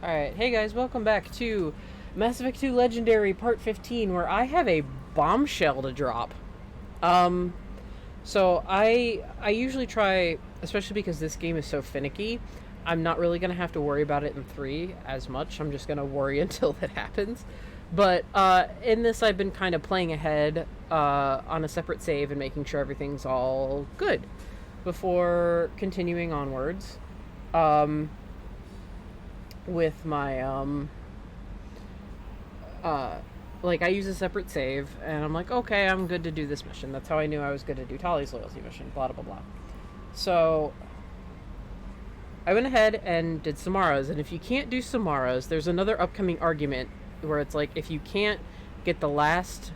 Alright, hey guys, welcome back to Mass Effect 2 Legendary Part 15, where I have a bombshell to drop. Um, so I usually try, especially because this game is so finicky, I'm not really going to have to worry about it in 3 as much. I'm just going to worry until it happens. But in this, I've been kind of playing ahead on a separate save and making sure everything's all good before continuing onwards. With my like I use a separate save and I'm like, okay, I'm good to do this mission. That's how I knew I was good to do Tali's loyalty mission, blah blah blah. So I went ahead and did Samara's, and if you can't do Samara's, there's another upcoming argument where it's like, if you can't get the last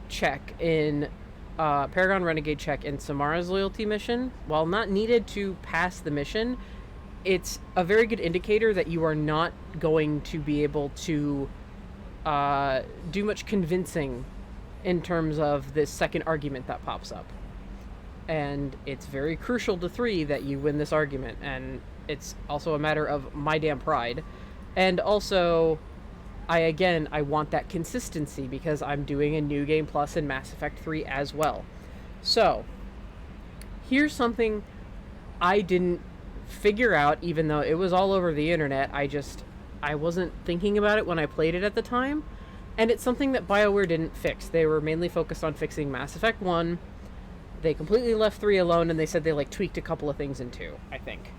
check in Paragon Renegade check in Samara's loyalty mission, while not needed to pass the mission, it's a very good indicator that you are not going to be able to do much convincing in terms of this second argument that pops up. And it's very crucial to 3 that you win this argument, and it's also a matter of my damn pride. And also, I want that consistency because I'm doing a New Game Plus in Mass Effect 3 as well. So, here's something I didn't figure out, even though it was all over the internet. I wasn't thinking about it when I played it at the time, and it's something that Bioware didn't fix. They were mainly focused on fixing Mass Effect 1. They completely left 3 alone, and they said they tweaked a couple of things in 2, I think.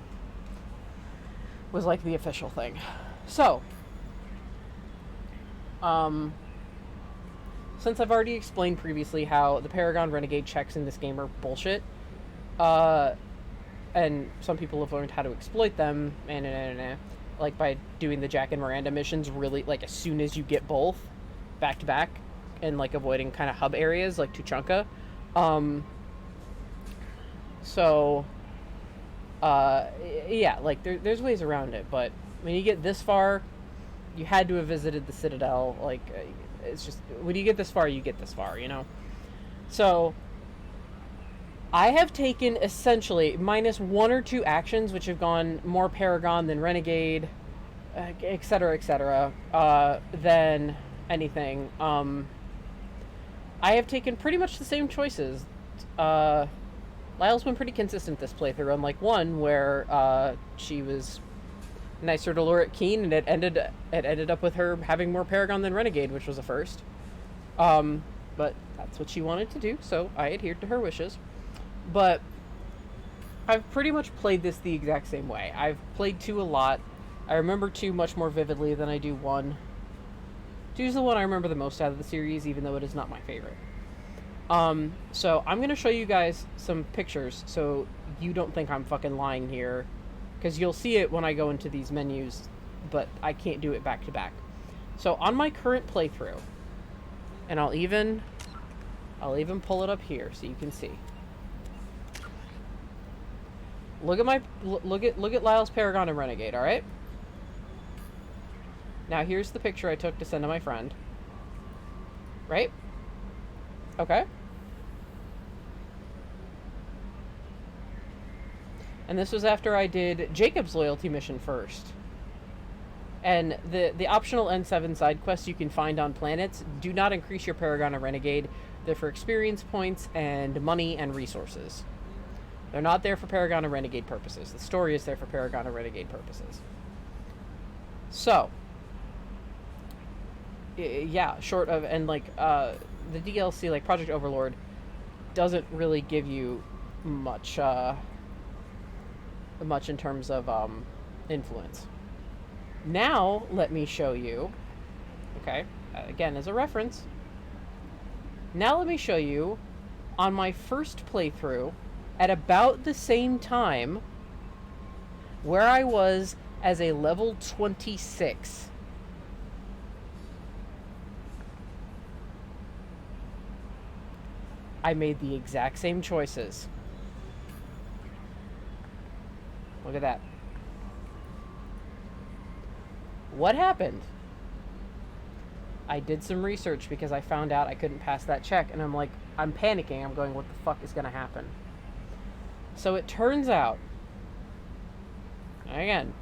Was the official thing. So, since I've already explained previously how the Paragon Renegade checks in this game are bullshit, and some people have learned how to exploit them, by doing the Jack and Miranda missions really, as soon as you get both, back to back, and, avoiding kind of hub areas, like Tuchanka. There's ways around it, but when you get this far, you had to have visited the Citadel, it's just, when you get this far, you get this far, So, I have taken essentially minus 1 or 2 actions which have gone more Paragon than Renegade, etc., than anything. I have taken pretty much the same choices. Lyle's been pretty consistent this playthrough, unlike 1 where she was nicer to Laura Keen, and it ended up with her having more Paragon than Renegade, which was a first. But that's what she wanted to do, so I adhered to her wishes. But I've pretty much played this the exact same way. I've played 2 a lot. I remember 2 much more vividly than I do 1. 2 is the one I remember the most out of the series, even though it is not my favorite. So I'm going to show you guys some pictures so you don't think I'm fucking lying here, because you'll see it when I go into these menus, but I can't do it back to back. So on my current playthrough, and I'll even pull it up here so you can see. Look at Lyle's Paragon and Renegade, all right? Now here's the picture I took to send to my friend. Right? Okay. And this was after I did Jacob's loyalty mission first. And the optional N7 side quests you can find on planets do not increase your Paragon or Renegade. They're for experience points and money and resources. They're not there for Paragon or Renegade purposes. The story is there for Paragon or Renegade purposes. So, yeah, short of, and the DLC, Project Overlord, doesn't really give you much in terms of influence. Now, let me show you, okay, again, as a reference, now let me show you, on my first playthrough, at about the same time, where I was as a level 26. I made the exact same choices. Look at that. What happened? I did some research because I found out I couldn't pass that check, and I'm panicking. I'm going, what the fuck is going to happen? So it turns out, again,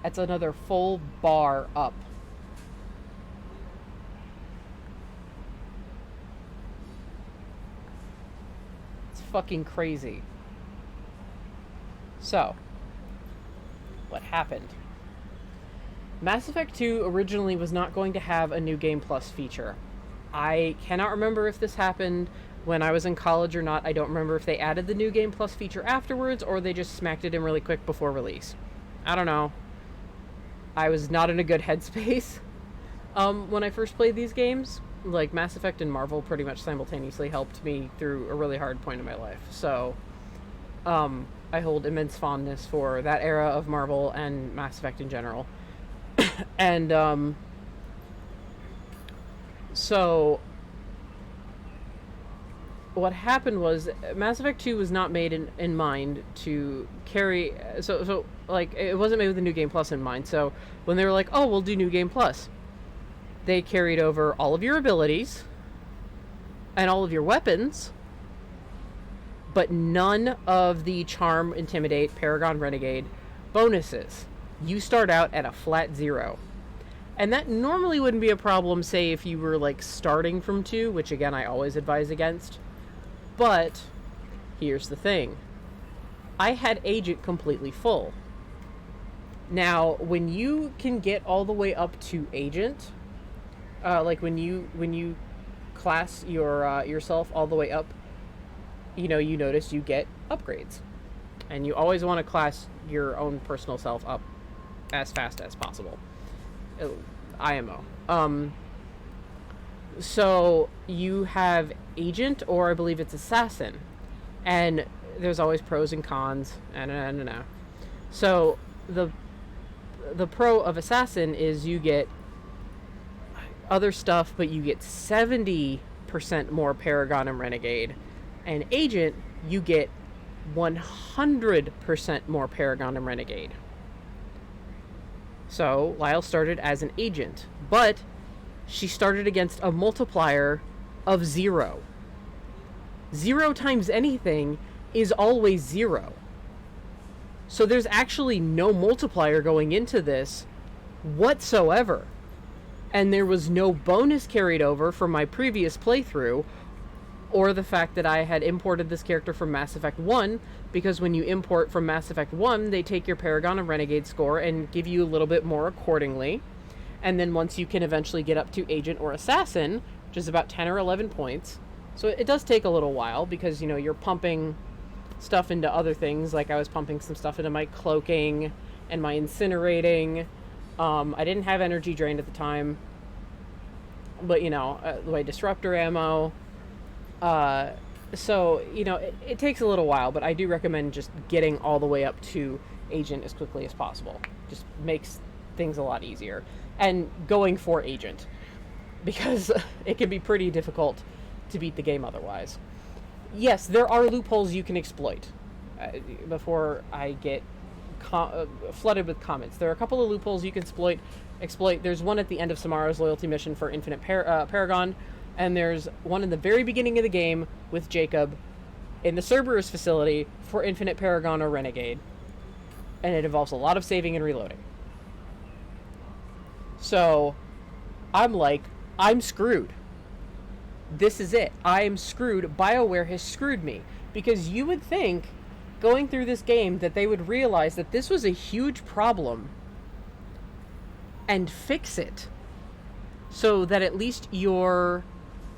That's another full bar up. It's fucking crazy. So, what happened? Mass Effect 2 originally was not going to have a New Game Plus feature. I cannot remember if this happened when I was in college or not. I don't remember if they added the New Game Plus feature afterwards or they just smacked it in really quick before release. I don't know. I was not in a good headspace when I first played these games. Like, Mass Effect and Marvel pretty much simultaneously helped me through a really hard point in my life. So, I hold immense fondness for that era of Marvel and Mass Effect in general. And, so what happened was Mass Effect 2 was not made in mind to carry... So, like, it wasn't made with the New Game Plus in mind. So, when they were like, oh, we'll do New Game Plus, they carried over all of your abilities and all of your weapons, but none of the Charm, Intimidate, Paragon, Renegade bonuses. You start out at a flat 0. And that normally wouldn't be a problem, say, if you were, like, starting from 2, which, again, I always advise against. But, here's the thing. I had Agent completely full. Now, when you can get all the way up to Agent, like, when you class yourself all the way up, you know, you notice you get upgrades. And you always want to class your own personal self up as fast as possible. IMO. So you have Agent, or I believe it's Assassin, and there's always pros and cons. So the pro of Assassin is you get other stuff, but you get 70% more Paragon and Renegade, and Agent you get 100% more Paragon and Renegade. So, Lyle started as an agent, but she started against a multiplier of 0. 0 times anything is always 0. So there's actually no multiplier going into this whatsoever. And there was no bonus carried over from my previous playthrough, or the fact that I had imported this character from Mass Effect 1, because when you import from Mass Effect 1, they take your Paragon and Renegade score and give you a little bit more accordingly. And then once you can eventually get up to Agent or Assassin, which is about 10 or 11 points, so it does take a little while, because, you know, you're pumping stuff into other things, like I was pumping some stuff into my cloaking and my incinerating. I didn't have energy drained at the time, but, you know, my disruptor ammo... So, you know, it takes a little while, but I do recommend just getting all the way up to Agent as quickly as possible. Just makes things a lot easier. And going for Agent, because it can be pretty difficult to beat the game otherwise. Yes, there are loopholes you can exploit. Before I get flooded with comments, there are a couple of loopholes you can exploit. There's one at the end of Samara's loyalty mission for Infinite Paragon, and there's one in the very beginning of the game with Jacob in the Cerberus facility for Infinite Paragon or Renegade. And it involves a lot of saving and reloading. So, I'm like, I'm screwed. This is it. I'm screwed. BioWare has screwed me. Because you would think, going through this game, that they would realize that this was a huge problem and fix it. So that at least your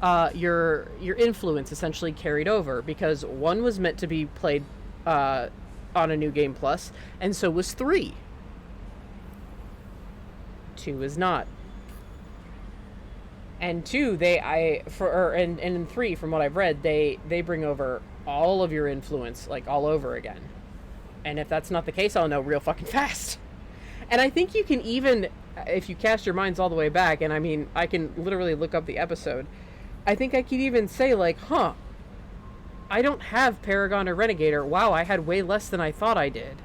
influence essentially carried over, because 1 was meant to be played on a New Game Plus, and so was 3. 2 is not. And 2, and in 3, from what I've read, they bring over all of your influence, like, all over again. And if that's not the case, I'll know real fucking fast. And I think you can even, if you cast your minds all the way back, and I mean, I can literally look up the episode, I think I could even say, like, I don't have Paragon or Renegade, or wow, I had way less than I thought I did.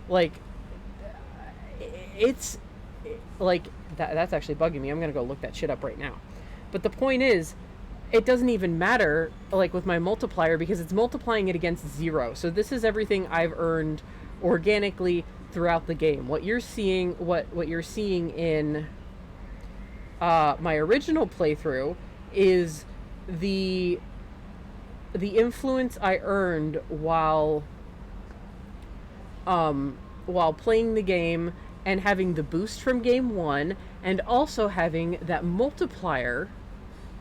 Like, it's, like, that's actually bugging me. I'm gonna go look that shit up right now. But the point is, it doesn't even matter, like, with my multiplier, because it's multiplying it against 0. So this is everything I've earned organically throughout the game. What you're seeing in my original playthrough is the influence I earned while playing the game and having the boost from game 1, and also having that multiplier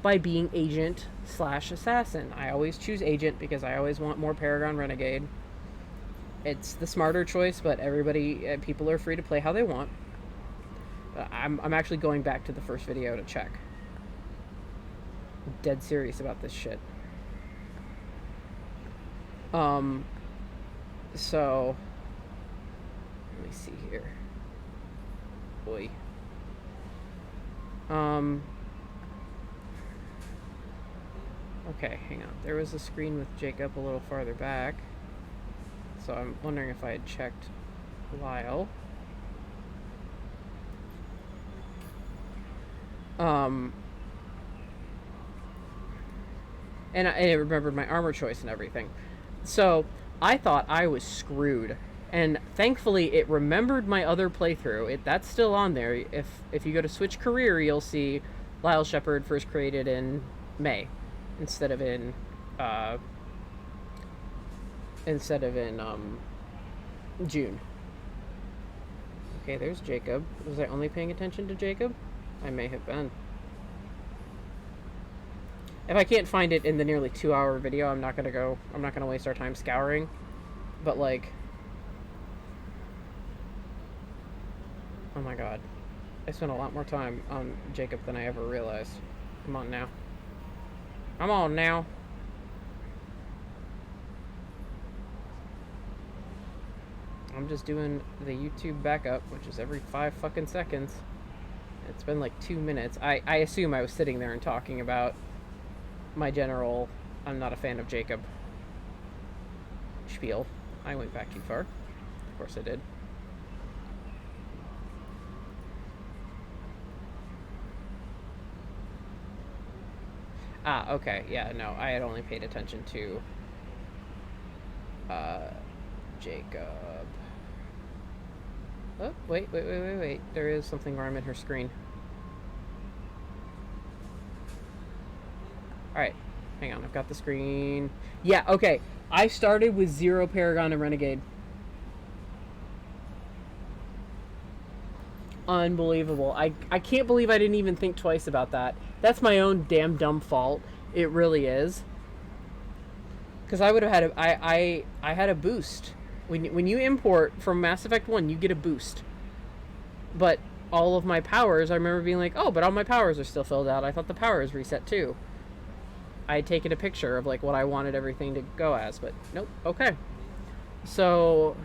by being agent/assassin. I always choose agent because I always want more Paragon Renegade. It's the smarter choice, but people are free to play how they want. I'm actually going back to the first video to check. I'm dead serious about this shit. So let me see here. Boy. Okay, hang on. There was a screen with Jacob a little farther back. So I'm wondering if I had checked Lyle. And I remembered my armor choice and everything. So I thought I was screwed. And thankfully it remembered my other playthrough. That's still on there. If you go to Switch Career, you'll see Lyle Shepard first created in May instead of in June. Okay, there's Jacob. Was I only paying attention to Jacob? I may have been. If I can't find it in the nearly 2-hour video, I'm not gonna waste our time scouring. But like, oh my god, I spent a lot more time on Jacob than I ever realized. Come on now. Come on now. I'm just doing the YouTube backup, which is every 5 fucking seconds. It's been like 2 minutes. I assume I was sitting there and talking about my general I'm not a fan of Jacob spiel. I went back too far. Of course I did. Ah, okay. Yeah, no, I had only paid attention to Jacob. Oh, wait. There is something where I'm in her screen. Alright, hang on, I've got the screen. Yeah, okay. I started with 0 Paragon and Renegade. Unbelievable. I can't believe I didn't even think twice about that. That's my own damn dumb fault. It really is. Because I would have had I had a boost. When you import from Mass Effect 1, you get a boost. But all of my powers, I remember being like, oh, but all my powers are still filled out. I thought the powers reset too. I had taken a picture of like what I wanted everything to go as, but nope. Okay. So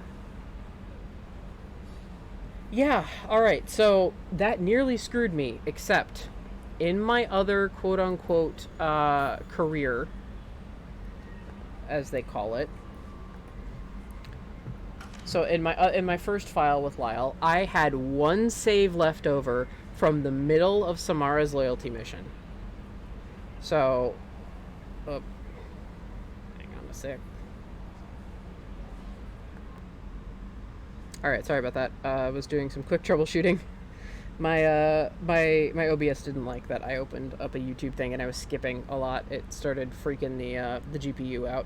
yeah, alright, so that nearly screwed me, except in my other quote-unquote career, as they call it. So in my first file with Lyle, I had 1 save left over from the middle of Samara's loyalty mission. So, hang on a sec. Alright, sorry about that. I was doing some quick troubleshooting. My my OBS didn't like that I opened up a YouTube thing and I was skipping a lot. It started freaking the GPU out.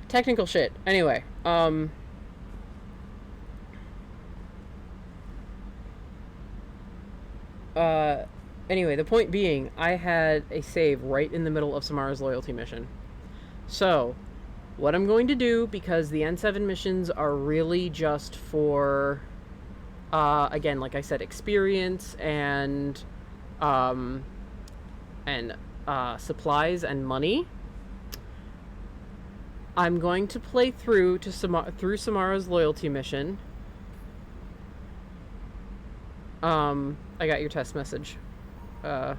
Technical shit. Anyway, anyway, the point being, I had a save right in the middle of Samara's loyalty mission. So, what I'm going to do, because the N7 missions are really just for, again, like I said, experience and supplies and money, I'm going to play through Samara's loyalty mission. I got your test message. Mud.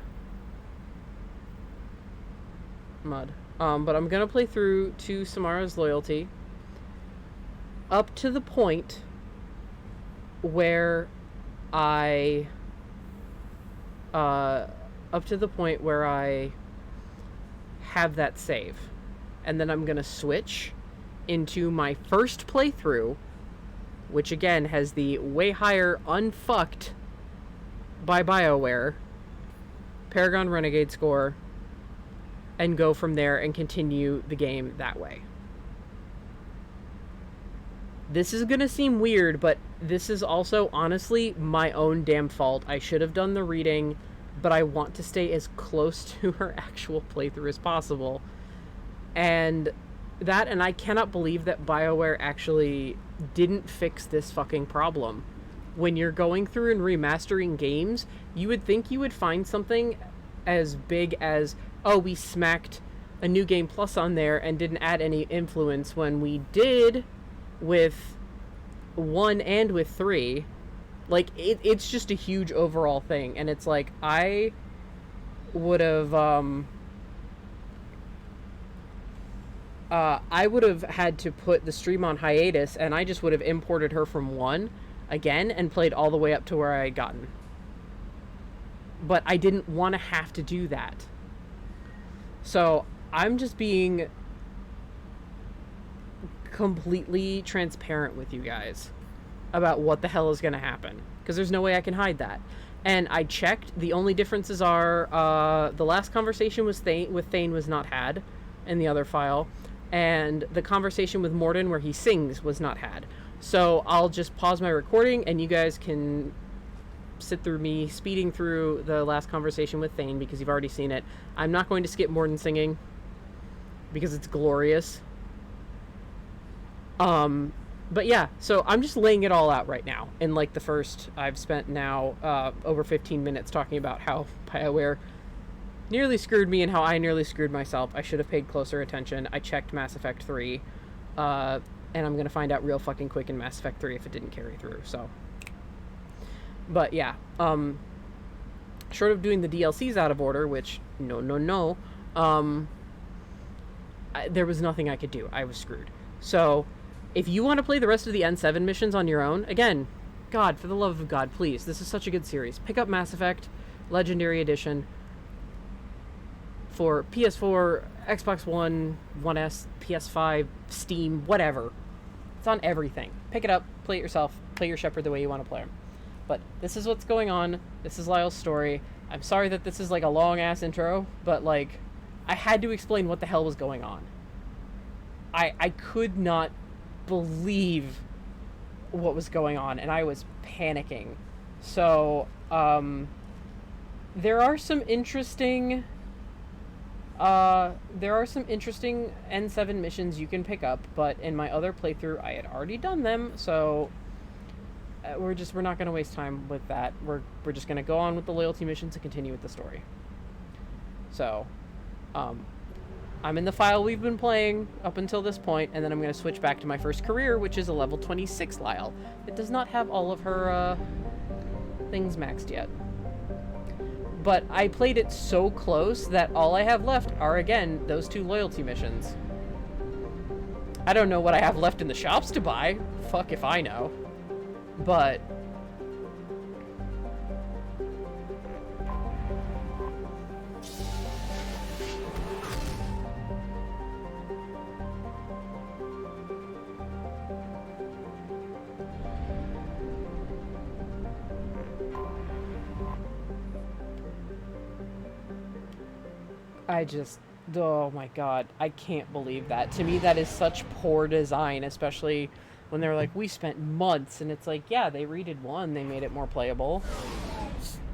But I'm gonna play through to Samara's loyalty up to the point where I have that save. And then I'm gonna switch into my first playthrough which again has the way higher unfucked by Bioware Paragon Renegade score, and go from there and continue the game that way. This is gonna seem weird, but this is also honestly my own damn fault. I should have done the reading, but I want to stay as close to her actual playthrough as possible. And I cannot believe that BioWare actually didn't fix this fucking problem. When you're going through and remastering games, you would think you would find something as big as, oh, we smacked a New Game Plus on there and didn't add any influence, when we did with 1 and with 3. Like, it's just a huge overall thing. And it's like, I would have had to put the stream on hiatus, and I just would have imported her from 1 again and played all the way up to where I had gotten. But I didn't want to have to do that. So I'm just being completely transparent with you guys about what the hell is going to happen, because there's no way I can hide that. And I checked. The only differences are the last conversation with Thane was not had in the other file, and the conversation with Morden where he sings was not had. So I'll just pause my recording, and you guys can sit through me speeding through the last conversation with Thane, because you've already seen it. I'm not going to skip Morden singing, because it's glorious. But yeah, so I'm just laying it all out right now. In like the first, I've spent now over 15 minutes talking about how BioWare nearly screwed me and how I nearly screwed myself. I should have paid closer attention. I checked Mass Effect 3, and I'm gonna find out real fucking quick in Mass Effect 3 if it didn't carry through, so. But yeah, short of doing the DLCs out of order, which, no, there was nothing I could do. I was screwed. So, if you want to play the rest of the N7 missions on your own, again, God, for the love of God, please, this is such a good series. Pick up Mass Effect Legendary Edition for PS4, Xbox One, 1S, PS5, Steam, whatever. It's on everything. Pick it up, play it yourself, play your Shepard the way you want to play him. But this is what's going on. This is Lyle's story. I'm sorry that this is like a long-ass intro, but like, I had to explain what the hell was going on. I could not believe what was going on, and I was panicking. So, there are some interesting N7 missions you can pick up, but in my other playthrough, I had already done them, so we're not going to waste time with that. We're just going to go on with the loyalty missions and continue with the story. So, I'm in the file we've been playing up until this point, and then I'm going to switch back to my first career, which is a level 26 Lyle. It does not have all of her things maxed yet. But I played it so close that all I have left are, again, those 2 loyalty missions. I don't know what I have left in the shops to buy. Fuck if I know. But oh my God, I can't believe that. To me, that is such poor design, especially when they're like, we spent months, and it's like, yeah, they redid 1, they made it more playable.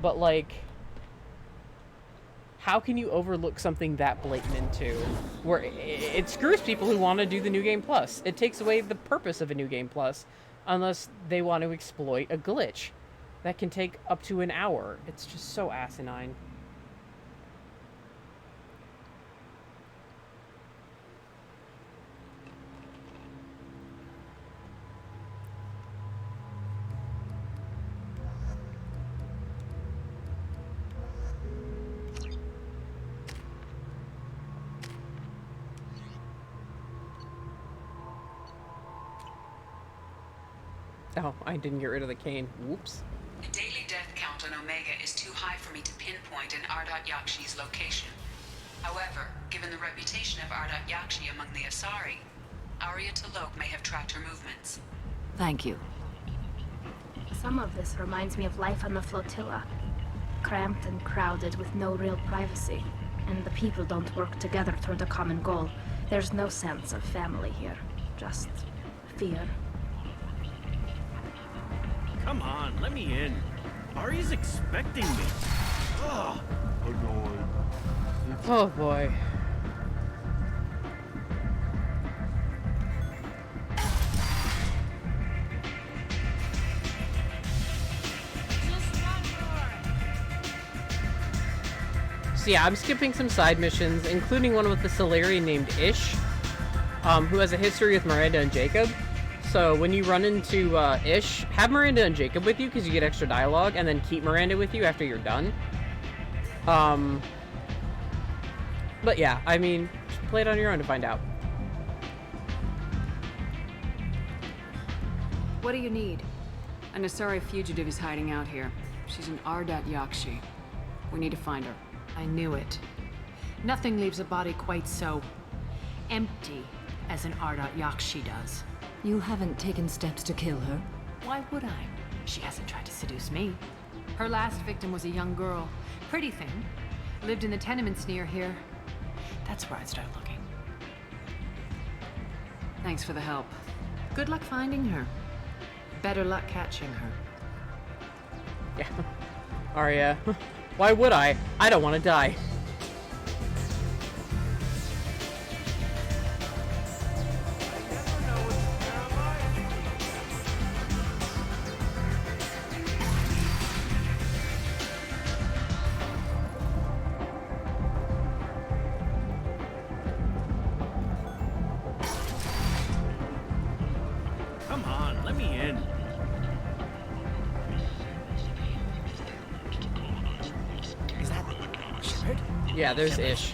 But like, how can you overlook something that blatant in 2? Where it screws people who want to do the New Game Plus. It takes away the purpose of a New Game Plus, unless they want to exploit a glitch that can take up to an hour. It's just so asinine. Oh, I didn't get rid of the cane. Whoops. The daily death count on Omega is too high for me to pinpoint an Ardat Yakshi's location. However, given the reputation of Ardat Yakshi among the Asari, Arya T'Loak may have tracked her movements. Thank you. Some of this reminds me of life on the flotilla. Cramped and crowded with no real privacy. And the people don't work together toward a common goal. There's no sense of family here. Just fear. Come on, let me in. Ari's expecting me. Ugh. Annoyed. Oh boy. So yeah, I'm skipping some side missions, including one with the Solarian named Ish, who has a history with Miranda and Jacob. So when you run into Ish, have Miranda and Jacob with you because you get extra dialogue, and then keep Miranda with you after you're done. But yeah, I mean, just play it on your own to find out. What do you need? An Asari fugitive is hiding out here. She's an Ardat Yakshi. We need to find her. I knew it. Nothing leaves a body quite so empty as an Ardat Yakshi does. You haven't taken steps to kill her? Why would I? She hasn't tried to seduce me. Her last victim was a young girl. Pretty thing. Lived in the tenements near here. That's where I'd start looking. Thanks for the help. Good luck finding her. Better luck catching her. Yeah. Arya. Why would I? I don't want to die. Come on, let me in. Is that Shepard? Yeah, there's Ish.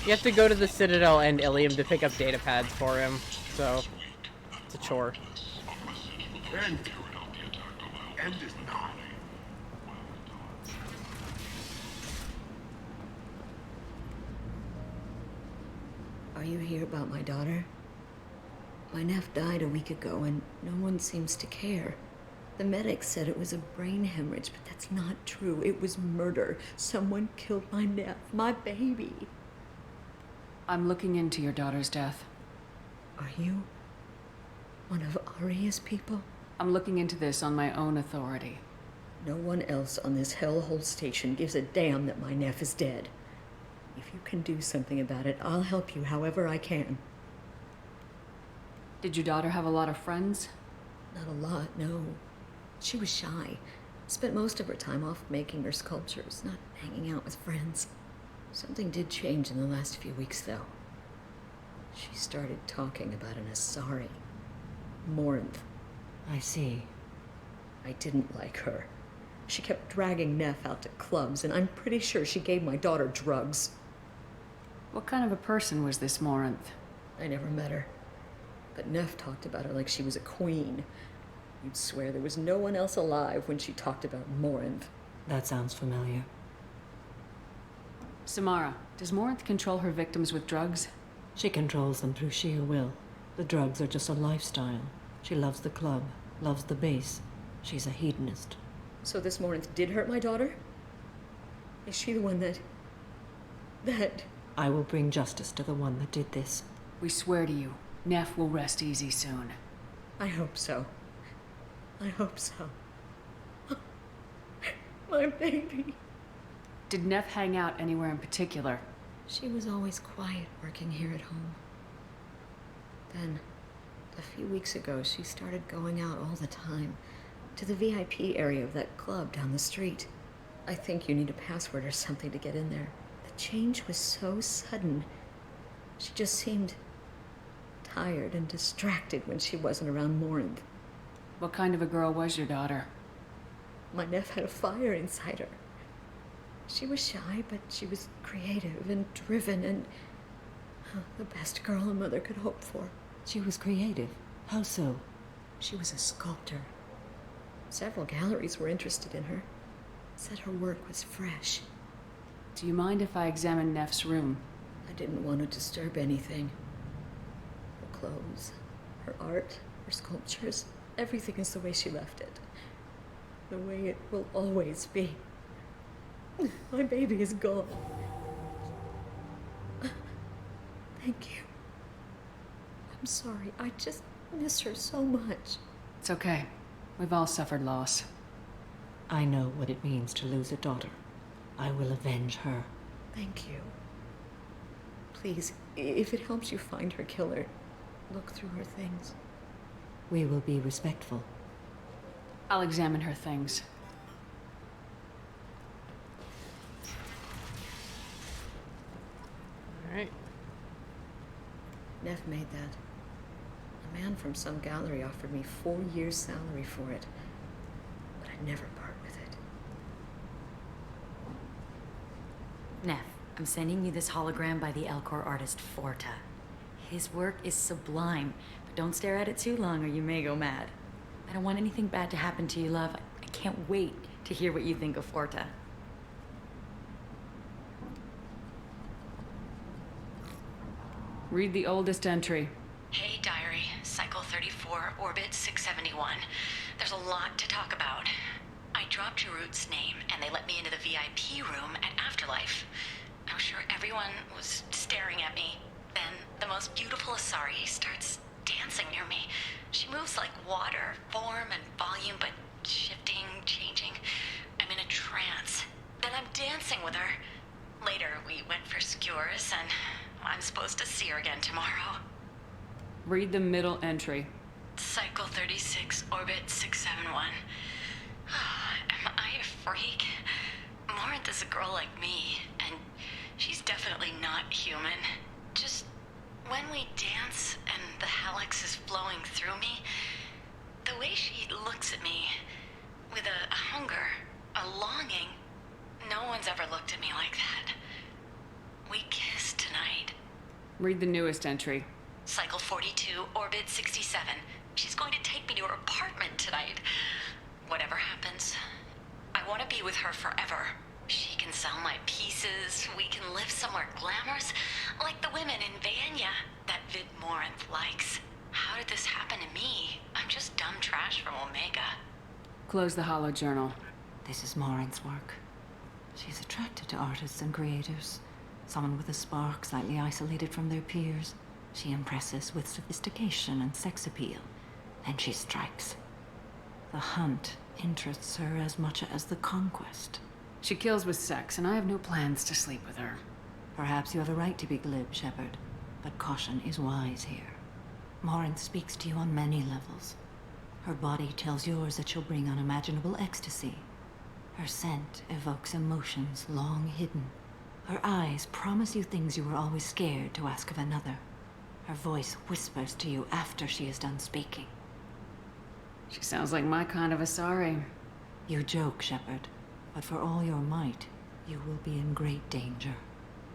You have to go to the Citadel and Ilium to pick up data pads for him, so it's a chore. End is not. Are you here about my daughter? My nephew died a week ago and no one seems to care. The medics said it was a brain hemorrhage, but that's not true. It was murder. Someone killed my nephew, my baby. I'm looking into your daughter's death. Are you one of Arya's people? I'm looking into this on my own authority. No one else on this hellhole station gives a damn that my nephew is dead. If you can do something about it, I'll help you however I can. Did your daughter have a lot of friends? Not a lot, no. She was shy. Spent most of her time off making her sculptures, not hanging out with friends. Something did change in the last few weeks, though. She started talking about an Asari. Morinth. I see. I didn't like her. She kept dragging Neff out to clubs, and I'm pretty sure she gave my daughter drugs. What kind of a person was this Morinth? I never met her. But Neff talked about her like she was a queen. You'd swear there was no one else alive when she talked about Morinth. That sounds familiar. Samara, does Morinth control her victims with drugs? She controls them through sheer will. The drugs are just a lifestyle. She loves the club, loves the base. She's a hedonist. So this Morinth did hurt my daughter? Is she the one that... I will bring justice to the one that did this. We swear to you, Neff will rest easy soon. I hope so. I hope so. My baby. Did Neff hang out anywhere in particular? She was always quiet working here at home. Then, a few weeks ago, she started going out all the time. To the VIP area of that club down the street. I think you need a password or something to get in there. The change was so sudden. She just seemed tired and distracted when she wasn't around Morinth. What kind of a girl was your daughter? My nephew had a fire inside her. She was shy, but she was creative and driven and the best girl a mother could hope for. She was creative. How so? She was a sculptor. Several galleries were interested in her. Said her work was fresh. Do you mind if I examine Neff's room? I didn't want to disturb anything. Her clothes, Her art, her sculptures, everything is the way she left it. The way it will always be. My baby is gone. Thank you. I'm sorry. I just miss her so much. It's okay. We've all suffered loss. I know what it means to lose a daughter. I will avenge her. Thank you. Please, if it helps you find her killer, look through her things. We will be respectful. I'll examine her things. All right. Neff made that. A man from some gallery offered me 4 years' salary for it, but I'd never part with it. Neff, I'm sending you this hologram by the Elcor artist Forta. His work is sublime, but don't stare at it too long or you may go mad. I don't want anything bad to happen to you, love. I can't wait to hear what you think of Forta. Read the oldest entry. Hey, diary. Cycle 34, orbit 671. There's a lot to talk about. I dropped Jarut's name, and they let me into the VIP room at Afterlife. I'm sure everyone was staring at me. Then the most beautiful Asari starts dancing near me. She moves like water, form and volume, but shifting, changing. I'm in a trance. Then I'm dancing with her. Later, we went for skewers, and I'm supposed to see her again tomorrow. Read the middle entry. Cycle 36, orbit 671. Am I a freak? Morinth is a girl like me, and she's definitely not human. Just when we dance and the hallex is flowing through me, the way she looks at me with a hunger, a longing, no one's ever looked at me like that. We kissed tonight. Read the newest entry. Cycle 42, orbit 67. She's going to take me to her apartment tonight. Whatever happens, I want to be with her forever. She can sell my pieces. We can live somewhere glamorous, like the women in Vanya that Vid Morinth likes. How did this happen to me? I'm just dumb trash from Omega. Close the holo journal. This is Morinth's work. She's attracted to artists and creators. Someone with a spark, slightly isolated from their peers. She impresses with sophistication and sex appeal. Then she strikes. The hunt interests her as much as the conquest. She kills with sex, and I have no plans to sleep with her. Perhaps you have a right to be glib, Shepard, but caution is wise here. Morinth speaks to you on many levels. Her body tells yours that she'll bring unimaginable ecstasy. Her scent evokes emotions long hidden. Her eyes promise you things you were always scared to ask of another. Her voice whispers to you after she is done speaking. She sounds like my kind of Asari. You joke, Shepard, but for all your might, you will be in great danger.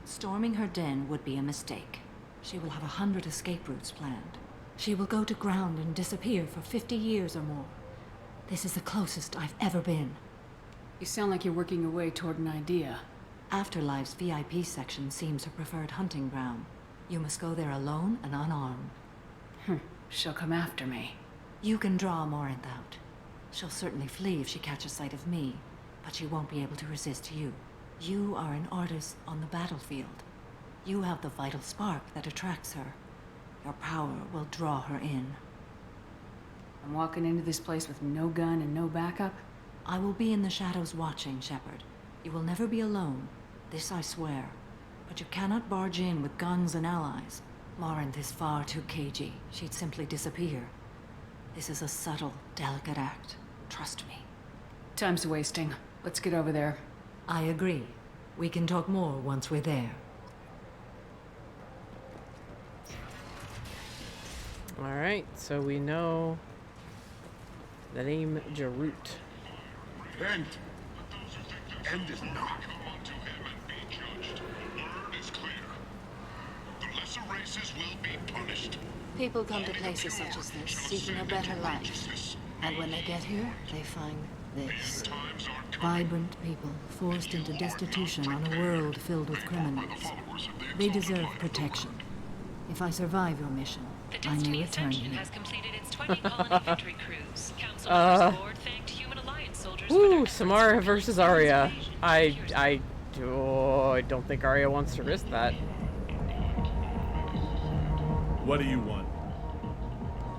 Storming her den would be a mistake. She will have 100 escape routes planned. She will go to ground and disappear for 50 years or more. This is the closest I've ever been. You sound like you're working your way toward an idea. Afterlife's VIP section seems her preferred hunting ground. You must go there alone and unarmed. She'll come after me. You can draw Morinth out. She'll certainly flee if she catches sight of me, but she won't be able to resist you. You are an artist on the battlefield. You have the vital spark that attracts her. Your power will draw her in. I'm walking into this place with no gun and no backup? I will be in the shadows watching, Shepard. You will never be alone. This I swear. But you cannot barge in with guns and allies. Morinth is far too cagey. She'd simply disappear. This is a subtle, delicate act. Trust me. Time's wasting. Let's get over there. I agree. We can talk more once we're there. Alright, so we know the name Jarut. Repent. The end is not. Come unto him and be judged. Word is clear. The lesser races will be punished. People come to places such as this, seeking a better life. And when they get here, they find this. Vibrant people forced into destitution on a world filled with criminals. They deserve protection. If I survive your mission, The I may Destiny return Ascension here. has completed its 20 colony victory cruise. Council members aboard thanked Human Alliance soldiers for their efforts Samara in versus Alliance Arya. invasion. I don't think Arya wants to risk that. What do you want?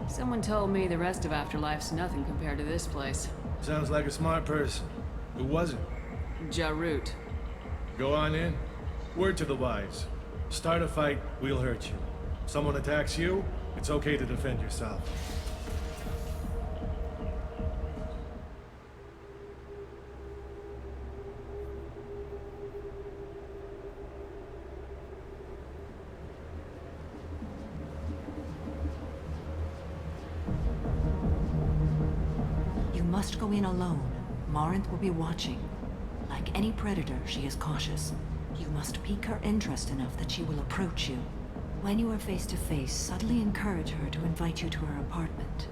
Someone told me the rest of Afterlife's nothing compared to this place. Sounds like a smart person. Who was it? Jarut. Go on in. Word to the wise. Start a fight, we'll hurt you. Someone attacks you, it's okay to defend yourself. You must go in alone. Morinth will be watching. Like any predator, she is cautious. You must pique her interest enough that she will approach you. When you are face to face, subtly encourage her to invite you to her apartment.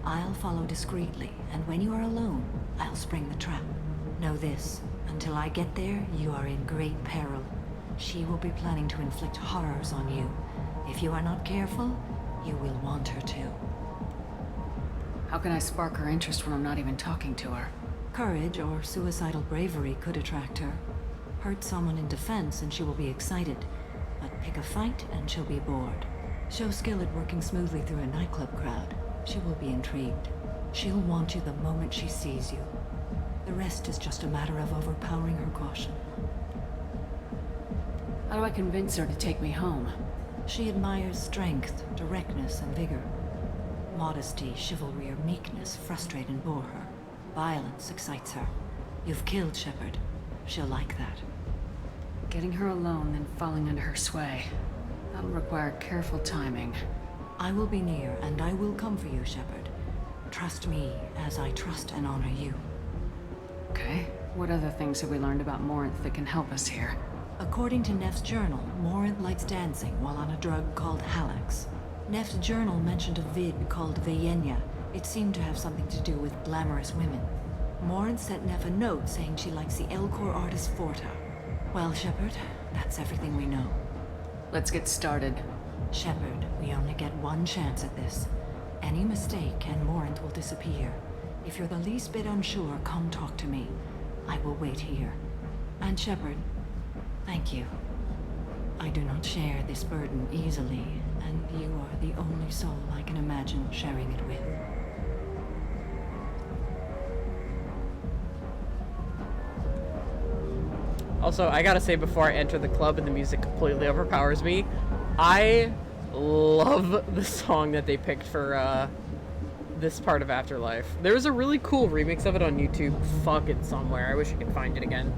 I'll follow discreetly, and when you are alone, I'll spring the trap. Know this, until I get there, you are in great peril. She will be planning to inflict horrors on you. If you are not careful, you will want her to. How can I spark her interest when I'm not even talking to her? Courage or suicidal bravery could attract her. Hurt someone in defense and she will be excited. But pick a fight and she'll be bored. Show skill at working smoothly through a nightclub crowd. She will be intrigued. She'll want you the moment she sees you. The rest is just a matter of overpowering her caution. How do I convince her to take me home? She admires strength, directness, and vigor. Modesty, chivalry, or meekness frustrate and bore her. Violence excites her. You've killed Shepard. She'll like that. Getting her alone, then falling under her sway. That'll require careful timing. I will be near, and I will come for you, Shepard. Trust me, as I trust and honor you. Okay. What other things have we learned about Morinth that can help us here? According to Neff's journal, Morinth likes dancing while on a drug called Halax. Neff's journal mentioned a vid called Vayenya. It seemed to have something to do with glamorous women. Morinth sent Neff a note saying she likes the Elcor artist Forta. Well, Shepard, that's everything we know. Let's get started. Shepard, we only get one chance at this. Any mistake and Morinth will disappear. If you're the least bit unsure, come talk to me. I will wait here. And Shepard, thank you. I do not share this burden easily, and you are the only soul I can imagine sharing it with. Also, I gotta say before I enter the club and the music completely overpowers me, I love the song that they picked for this part of Afterlife. There was a really cool remix of it on YouTube fucking somewhere. I wish I could find it again.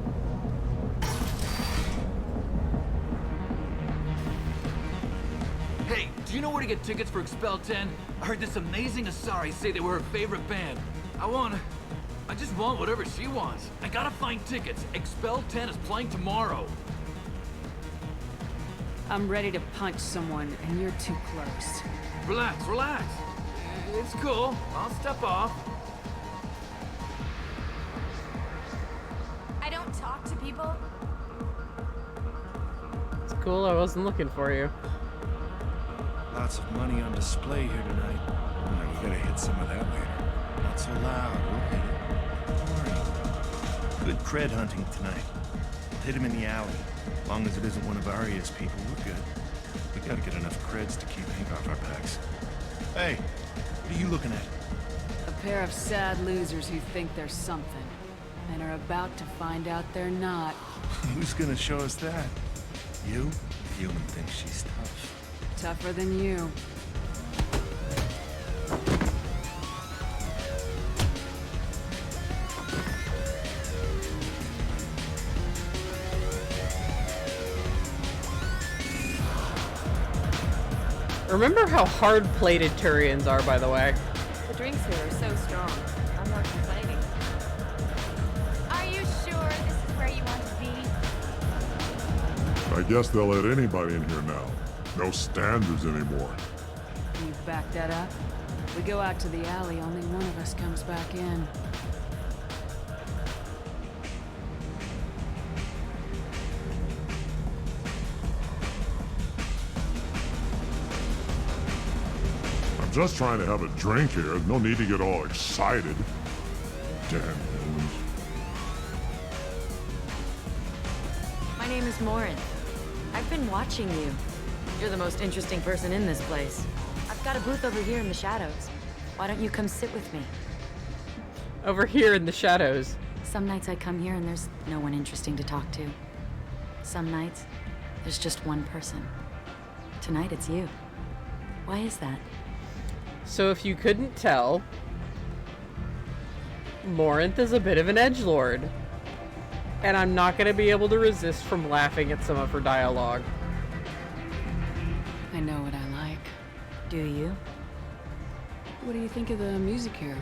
Hey, do you know where to get tickets for Expel 10? I heard this amazing Asari say they were her favorite band. I just want whatever she wants. I gotta find tickets. Expel 10 is playing tomorrow. I'm ready to punch someone, and you're too close. Relax, relax. It's cool. I'll step off. I don't talk to people. It's cool, I wasn't looking for you. Lots of money on display here tonight. Oh, you gotta hit some of that later. Not so loud, we'll hit it. Don't worry. Good cred hunting tonight. Hit him in the alley. As long as it isn't one of Arya's people, we're good. We gotta get enough creds to keep ink off our backs. Hey, what are you looking at? A pair of sad losers who think they're something, and are about to find out they're not. Who's gonna show us that? You? The human thinks she's tough. Tougher than you. Remember how hard-plated Turians are, by the way. The drinks here are so strong. I'm not complaining. Are you sure this is where you want to be? I guess they'll let anybody in here now. No standards anymore. Can you back that up? We go out to the alley, only one of us comes back in. just trying to have a drink here. No need to get all excited. Damn news. My name is Morin. I've been watching you. You're the most interesting person in this place. I've got a booth over here in the shadows. Why don't you come sit with me? Over here in the shadows. Some nights I come here and there's no one interesting to talk to. Some nights, there's just one person. Tonight it's you. Why is that? So if you couldn't tell, Morinth is a bit of an edgelord. And I'm not going to be able to resist from laughing at some of her dialogue. I know what I like. Do you? What do you think of the music here?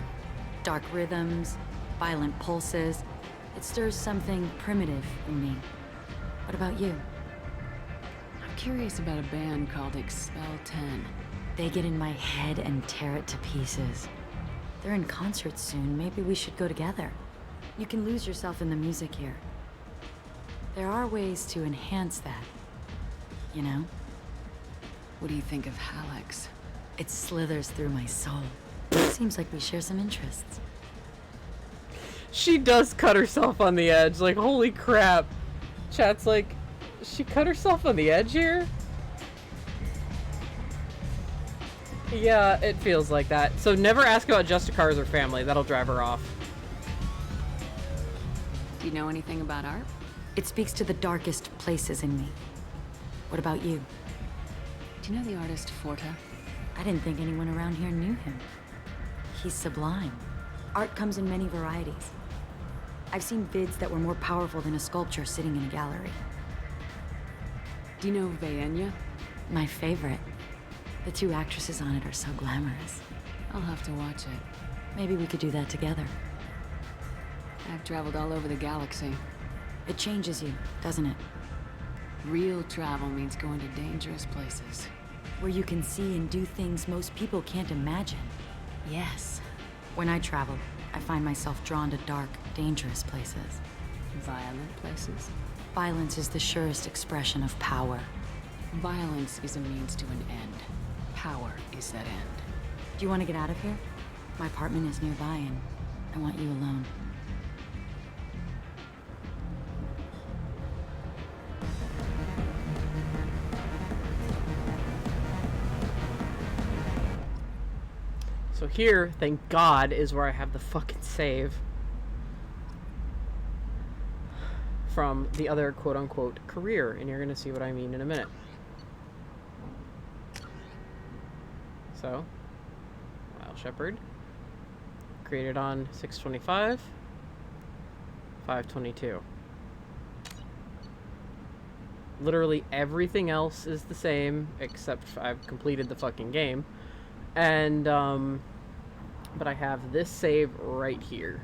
Dark rhythms, violent pulses. It stirs something primitive in me. What about you? I'm curious about a band called Expel 10. They get in my head and tear it to pieces. They're in concert soon. Maybe we should go together. You can lose yourself in the music here. There are ways to enhance that. You know? What do you think of Hallex? It slithers through my soul. Seems like we share some interests. She does cut herself on the edge. Like, holy crap. Chat's like, she cut herself on the edge here? Yeah, it feels like that. So never ask about Justicar's or family. That'll drive her off. Do you know anything about art? It speaks to the darkest places in me. What about you? Do you know the artist Forta? I didn't think anyone around here knew him. He's sublime. Art comes in many varieties. I've seen vids that were more powerful than a sculpture sitting in a gallery. Do you know Vaenya? My favorite. The two actresses on it are so glamorous. I'll have to watch it. Maybe we could do that together. I've traveled all over the galaxy. It changes you, doesn't it? Real travel means going to dangerous places. Where you can see and do things most people can't imagine. Yes. When I travel, I find myself drawn to dark, dangerous places. Violent places? Violence is the surest expression of power. Violence is a means to an end. Power is that end. Do you want to get out of here? My apartment is nearby and I want you alone. So here, thank God, is where I have the fucking save from the other quote-unquote career, and you're gonna see what I mean in a minute. So, Wild Shepherd, created on 6/25, 5/22. Literally everything else is the same, except I've completed the fucking game. And, but I have this save right here.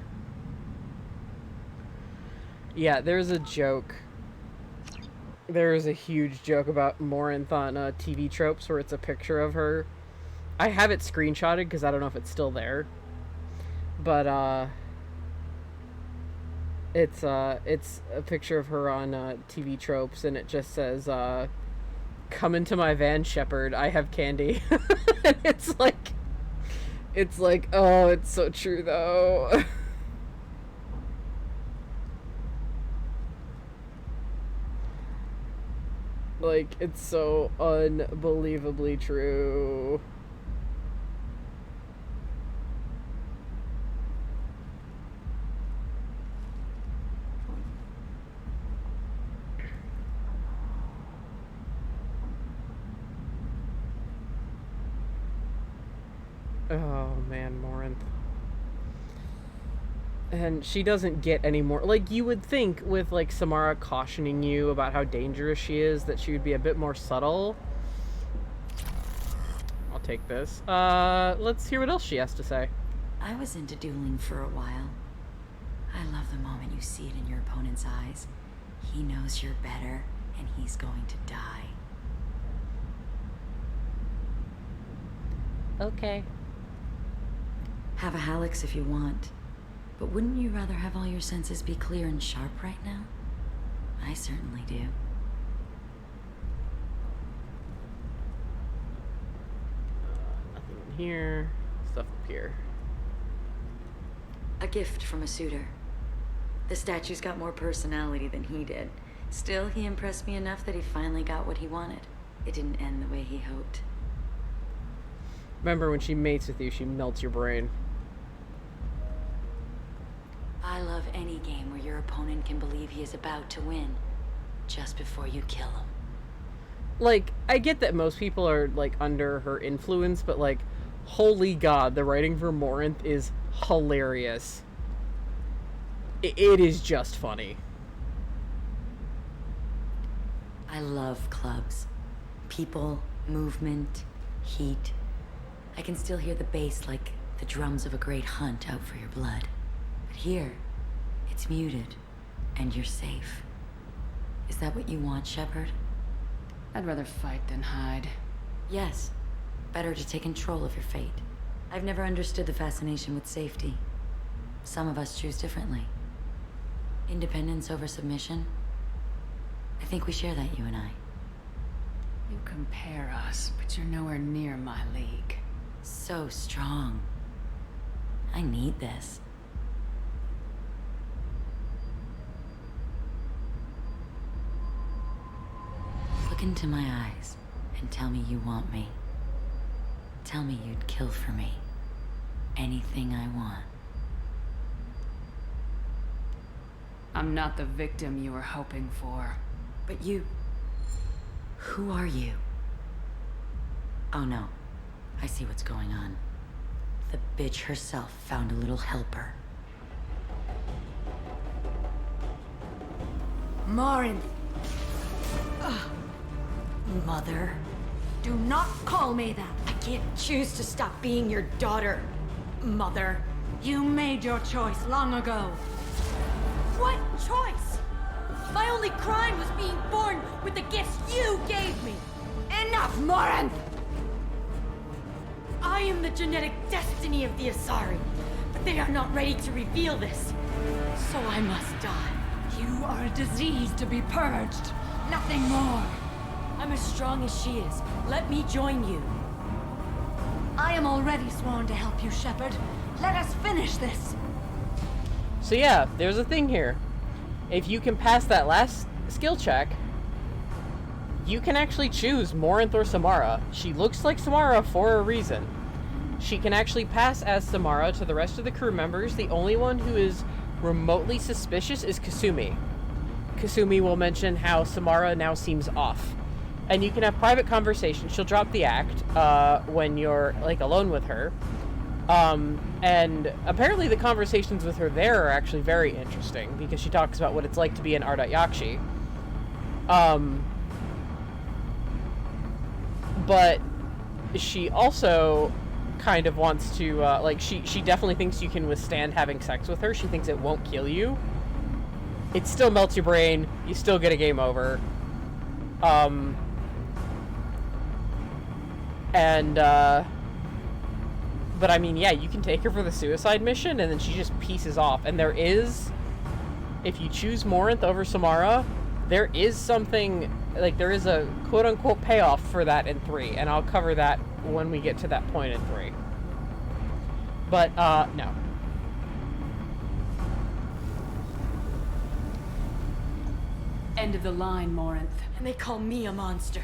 Yeah, there's a joke. There's a huge joke about Morinth on TV Tropes where it's a picture of her. I have it screenshotted because I don't know if it's still there. But, it's a picture of her on TV Tropes, and it just says, "Come into my van, Shepherd. I have candy." It's like, oh, it's so true, though. Like, it's so unbelievably true. Oh man, Morinth. And she doesn't get any more. Like, you would think with, like, Samara cautioning you about how dangerous she is, that she would be a bit more subtle. I'll take this. Let's hear what else she has to say. I was into dueling for a while. I love the moment you see it in your opponent's eyes. He knows you're better, and he's going to die. Okay. Have a Hallex if you want. But wouldn't you rather have all your senses be clear and sharp right now? I certainly do. Nothing in here. Stuff up here. A gift from a suitor. The statue's got more personality than he did. Still, he impressed me enough that he finally got what he wanted. It didn't end the way he hoped. Remember when she mates with you, she melts your brain. I love any game where your opponent can believe he is about to win, just before you kill him. Like, I get that most people are, like, under her influence, but, like, holy god, the writing for Morinth is hilarious. It is just funny. I love clubs. People, movement, heat. I can still hear the bass like the drums of a great hunt out for your blood. But here, it's muted, and you're safe. Is that what you want, Shepard? I'd rather fight than hide. Yes. Better to take control of your fate. I've never understood the fascination with safety. Some of us choose differently. Independence over submission. I think we share that, you and I. You compare us, but you're nowhere near my league. So strong. I need this. Look into my eyes and tell me you want me. Tell me you'd kill for me. Anything I want. I'm not the victim you were hoping for. But you... Who are you? Oh no. I see what's going on. The bitch herself found a little helper. Morinth. Mother. Do not call me that. I can't choose to stop being your daughter, Mother. You made your choice long ago. What choice? My only crime was being born with the gifts you gave me. Enough, Morinth! I am the genetic destiny of the Asari, but they are not ready to reveal this. So I must die. You are a disease to be purged. Nothing more. I'm as strong as she is. Let me join you. I am already sworn to help you, Shepard. Let us finish this. So yeah, there's a thing here. If you can pass that last skill check, you can actually choose Morinth or Samara. She looks like Samara for a reason. She can actually pass as Samara to the rest of the crew members. The only one who is remotely suspicious is Kasumi. Kasumi will mention how Samara now seems off. And you can have private conversations. She'll drop the act when you're, like, alone with her. And apparently the conversations with her there are actually very interesting, because she talks about what it's like to be an Ardat Yakshi. But she also kind of wants to, like, she definitely thinks you can withstand having sex with her. She thinks it won't kill you. It still melts your brain. You still get a game over. But I mean, yeah, you can take her for the suicide mission, and then she just pieces off. And there is, if you choose Morinth over Samara, there is something, like, there is a quote-unquote payoff for that in 3, and I'll cover that when we get to that point in 3. But, no. End of the line, Morinth. And they call me a monster.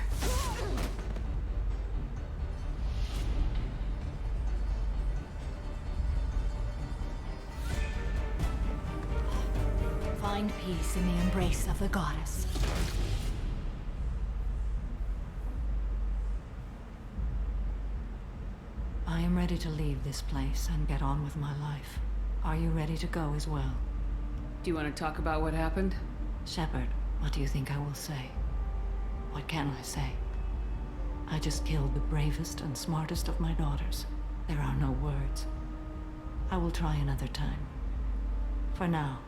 Find peace in the embrace of the goddess. I am ready to leave this place and get on with my life. Are you ready to go as well? Do you want to talk about what happened? Shepard, what do you think I will say? What can I say? I just killed the bravest and smartest of my daughters. There are no words. I will try another time. For now,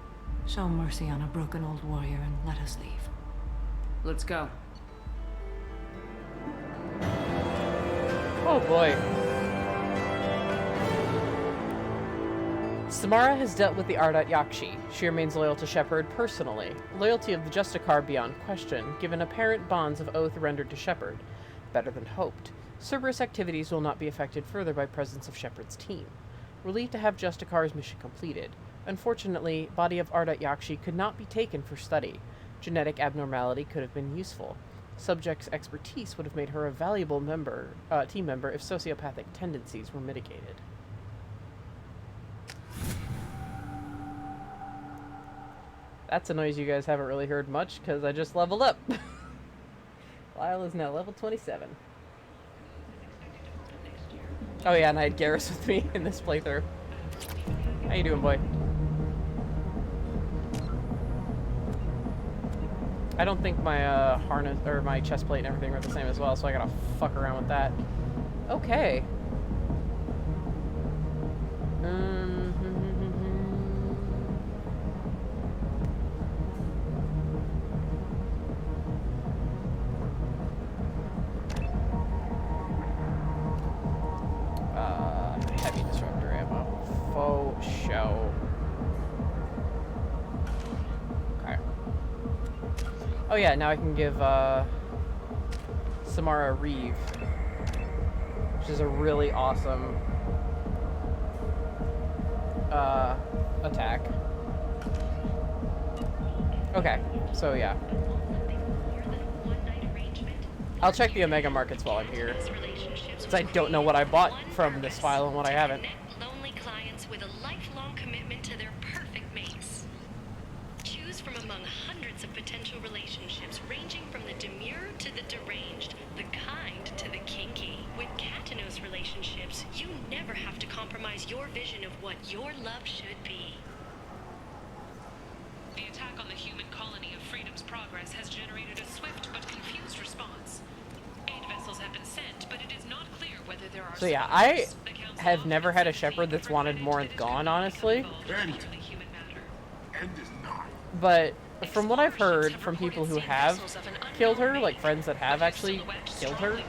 show mercy on a broken old warrior and let us leave. Let's go. Oh boy. Samara has dealt with the Ardat Yakshi. She remains loyal to Shepard personally. Loyalty of the Justicar beyond question, given apparent bonds of oath rendered to Shepard. Better than hoped. Cerberus activities will not be affected further by presence of Shepard's team. Relieved to have Justicar's mission completed. Unfortunately, body of Ardat Yakshi could not be taken for study. Genetic abnormality could have been useful. Subject's expertise would have made her a valuable team member if sociopathic tendencies were mitigated. That's a noise you guys haven't really heard much, because I just leveled up. Lyle is now level 27. Oh yeah, and I had Garrus with me in this playthrough. How you doing, boy? I don't think my harness or my chest plate and everything are the same as well, so I gotta fuck around with that. Okay. Heavy disruptor ammo. Faux show. Okay. Oh yeah, now I can give Samara Reeve, which is a really awesome attack. Okay, so yeah. I'll check the Omega markets while I'm here, since I don't know what I bought from this file and what I haven't. Lonely clients with a lifelong commitment to their perfect mates. Choose from among hundreds of potential relationships ranging from the demure to the deranged, the kind to the kinky. With Katanos relationships, you never have to compromise your vision of what your love should be. The attack on the human colony of Freedom's Progress has generated a swift but confused response. 8 vessels have been sent, but it is not clear whether there are... So yeah, I have never had a Shepherd that's wanted Morinth gone, honestly. But from what I've heard from people who have killed her, like friends that have actually killed her,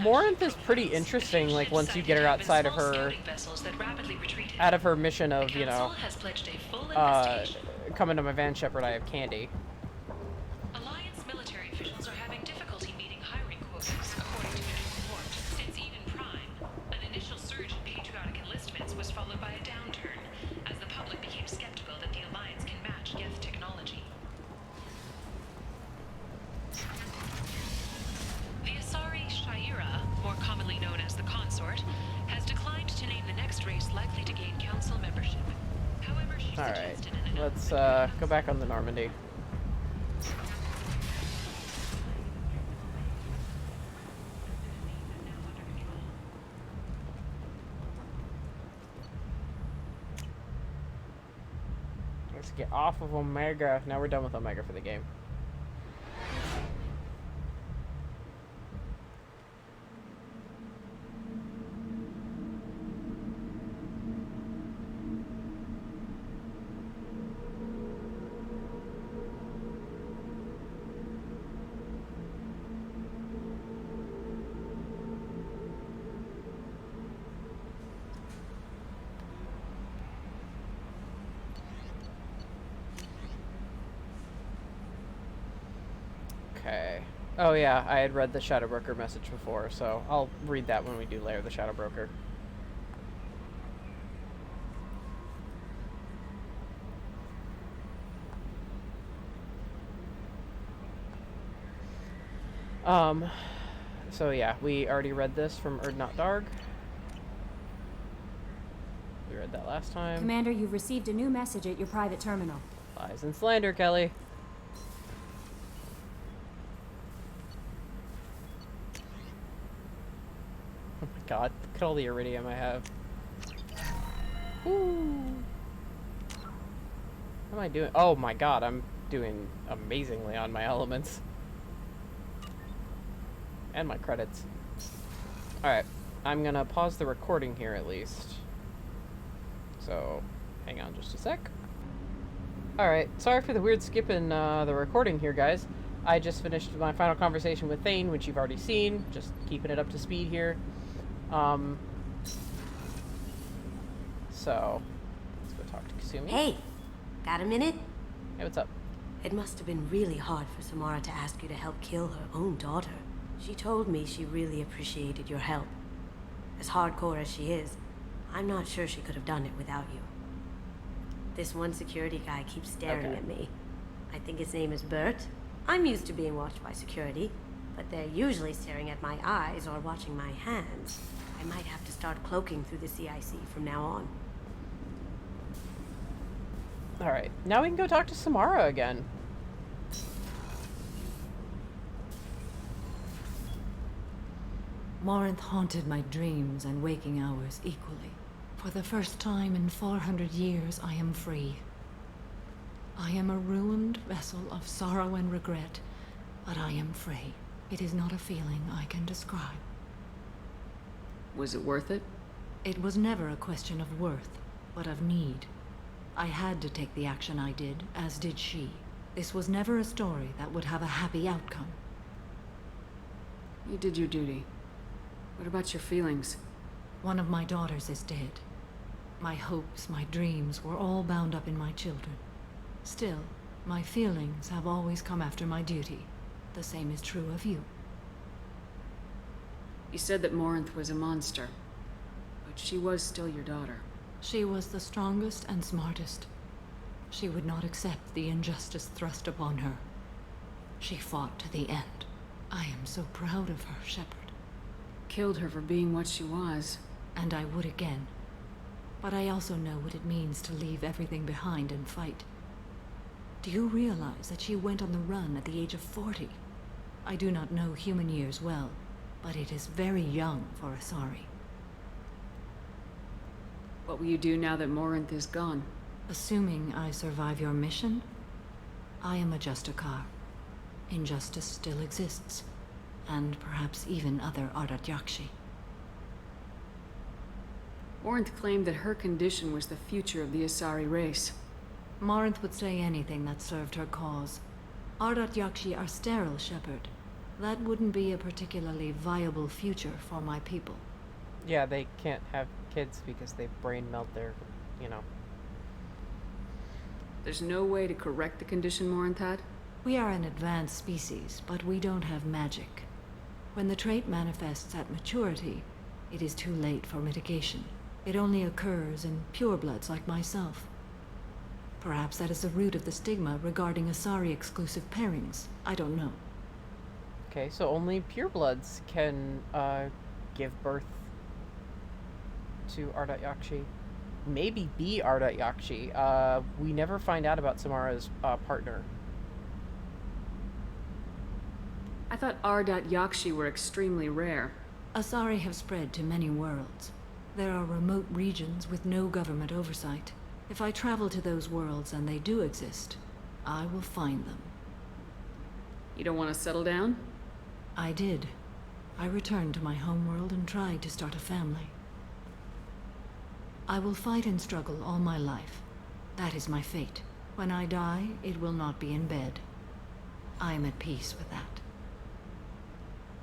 Morinth is pretty interesting, like once you get her outside of her, mission of, you know, come into my van, Shepherd, I have candy. Alliance military officials are having difficulty meeting hiring quotas, according to a new report. Since Eden Prime, an initial surge in patriotic enlistments was followed by a downturn, as the public became skeptical that the Alliance can match Geth technology. The Asari Shaira, more commonly known as the Consort, has declined to name the next race likely to gain council membership. However, she suggested an Let's go back on the Normandy. Let's get off of Omega. Now we're done with Omega for the game. Okay. Oh yeah, I had read the Shadow Broker message before, so I'll read that when we do Lair of the Shadow Broker. So yeah, we already read this from Erdnot Darg. We read that last time. Commander, you've received a new message at your private terminal. Lies and slander, Kelly. Oh my god, look at all the iridium I have. Woo! What am I doing? Oh my god, I'm doing amazingly on my elements. And my credits. Alright, I'm gonna pause the recording here at least. So, hang on just a sec. Alright, sorry for the weird skip in the recording here, guys. I just finished my final conversation with Thane, which you've already seen. Just keeping it up to speed here. So, let's go talk to Kasumi. Hey, got a minute? Hey, what's up? It must have been really hard for Samara to ask you to help kill her own daughter. She told me she really appreciated your help. As hardcore as she is, I'm not sure she could have done it without you. This one security guy keeps staring at me. I think his name is Bert. I'm used to being watched by security, but they're usually staring at my eyes or watching my hands. I might have to start cloaking through the CIC from now on. Alright, now we can go talk to Samara again. Morinth haunted my dreams and waking hours equally. For the first time in 400 years, I am free. I am a ruined vessel of sorrow and regret, but I am free. It is not a feeling I can describe. Was it worth it? It was never a question of worth, but of need. I had to take the action I did, as did she. This was never a story that would have a happy outcome. You did your duty. What about your feelings? One of my daughters is dead. My hopes, my dreams were all bound up in my children. Still, my feelings have always come after my duty. The same is true of you. You said that Morinth was a monster, but she was still your daughter. She was the strongest and smartest. She would not accept the injustice thrust upon her. She fought to the end. I am so proud of her, Shepard. Killed her for being what she was. And I would again. But I also know what it means to leave everything behind and fight. Do you realize that she went on the run at the age of 40? I do not know human years well, but it is very young for Asari. What will you do now that Morinth is gone? Assuming I survive your mission, I am a Justikar. Injustice still exists, and perhaps even other Ardat Yakshi. Morinth claimed that her condition was the future of the Asari race. Morinth would say anything that served her cause. Ardat Yakshi are sterile, Shepard. That wouldn't be a particularly viable future for my people. Yeah, they can't have kids because they brain melt their, you know. There's no way to correct the condition Morinth had? We are an advanced species, but we don't have magic. When the trait manifests at maturity, it is too late for mitigation. It only occurs in purebloods like myself. Perhaps that is the root of the stigma regarding Asari-exclusive pairings. I don't know. Okay, so only purebloods can give birth to Ardat Yakshi. Maybe be Ardat Yakshi. We never find out about Samara's partner. I thought Ardat Yakshi were extremely rare. Asari have spread to many worlds. There are remote regions with no government oversight. If I travel to those worlds and they do exist, I will find them. You don't want to settle down? I did. I returned to my homeworld and tried to start a family. I will fight and struggle all my life. That is my fate. When I die, it will not be in bed. I am at peace with that.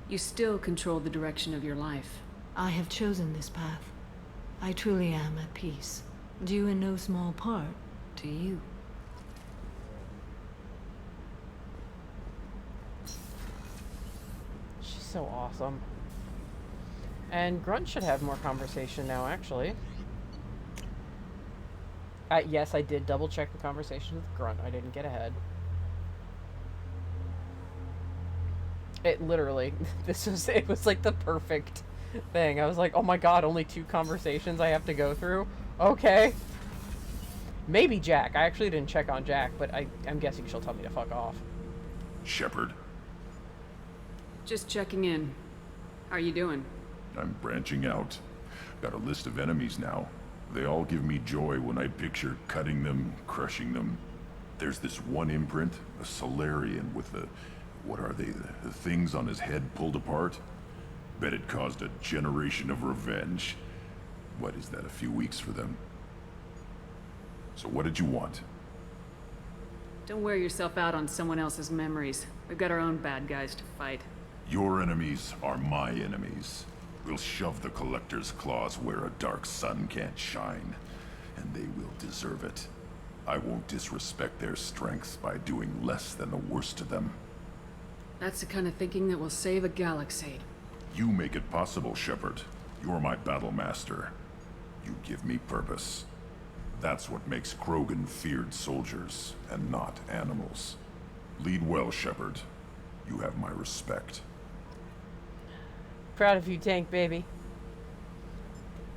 You still control the direction of your life. I have chosen this path. I truly am at peace, due in no small part to you. She's so awesome. And Grunt should have more conversation now, actually. Yes, I did double check the conversation with Grunt. I didn't get ahead. It literally, it was like the perfect thing. I was like, oh my god, only 2 conversations I have to go through? Okay. Maybe Jack. I actually didn't check on Jack, but I'm guessing she'll tell me to fuck off. Shepard. Just checking in. How are you doing? I'm branching out. Got a list of enemies now. They all give me joy when I picture cutting them, crushing them. There's this one imprint, a Solarian with the... what are they? The things on his head pulled apart? Bet it caused a generation of revenge. What is that, a few weeks for them? So what did you want? Don't wear yourself out on someone else's memories. We've got our own bad guys to fight. Your enemies are my enemies. We'll shove the Collector's claws where a dark sun can't shine, and they will deserve it. I won't disrespect their strengths by doing less than the worst to them. That's the kind of thinking that will save a galaxy. You make it possible, Shepard. You're my battle master. You give me purpose. That's what makes Krogan feared soldiers, and not animals. Lead well, Shepard. You have my respect. Proud of you, tank baby.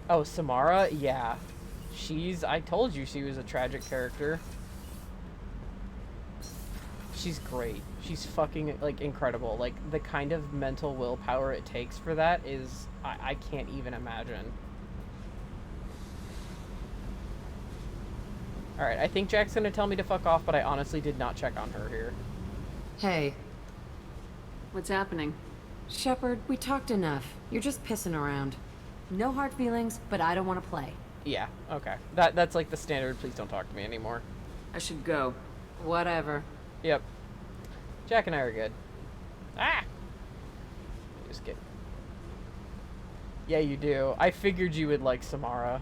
Oh, Samara? Yeah. I told you she was a tragic character. She's great. She's fucking, like, incredible. Like, the kind of mental willpower it takes for that is, I can't even imagine. Alright, I think Jack's gonna tell me to fuck off, but I honestly did not check on her here. Hey. What's happening? Shepard, we talked enough. You're just pissing around. No hard feelings, but I don't want to play. Yeah, okay. That's like the standard, please don't talk to me anymore. I should go. Whatever. Yep. Jack and I are good. Ah! Just kidding. Yeah, you do. I figured you would like Samara.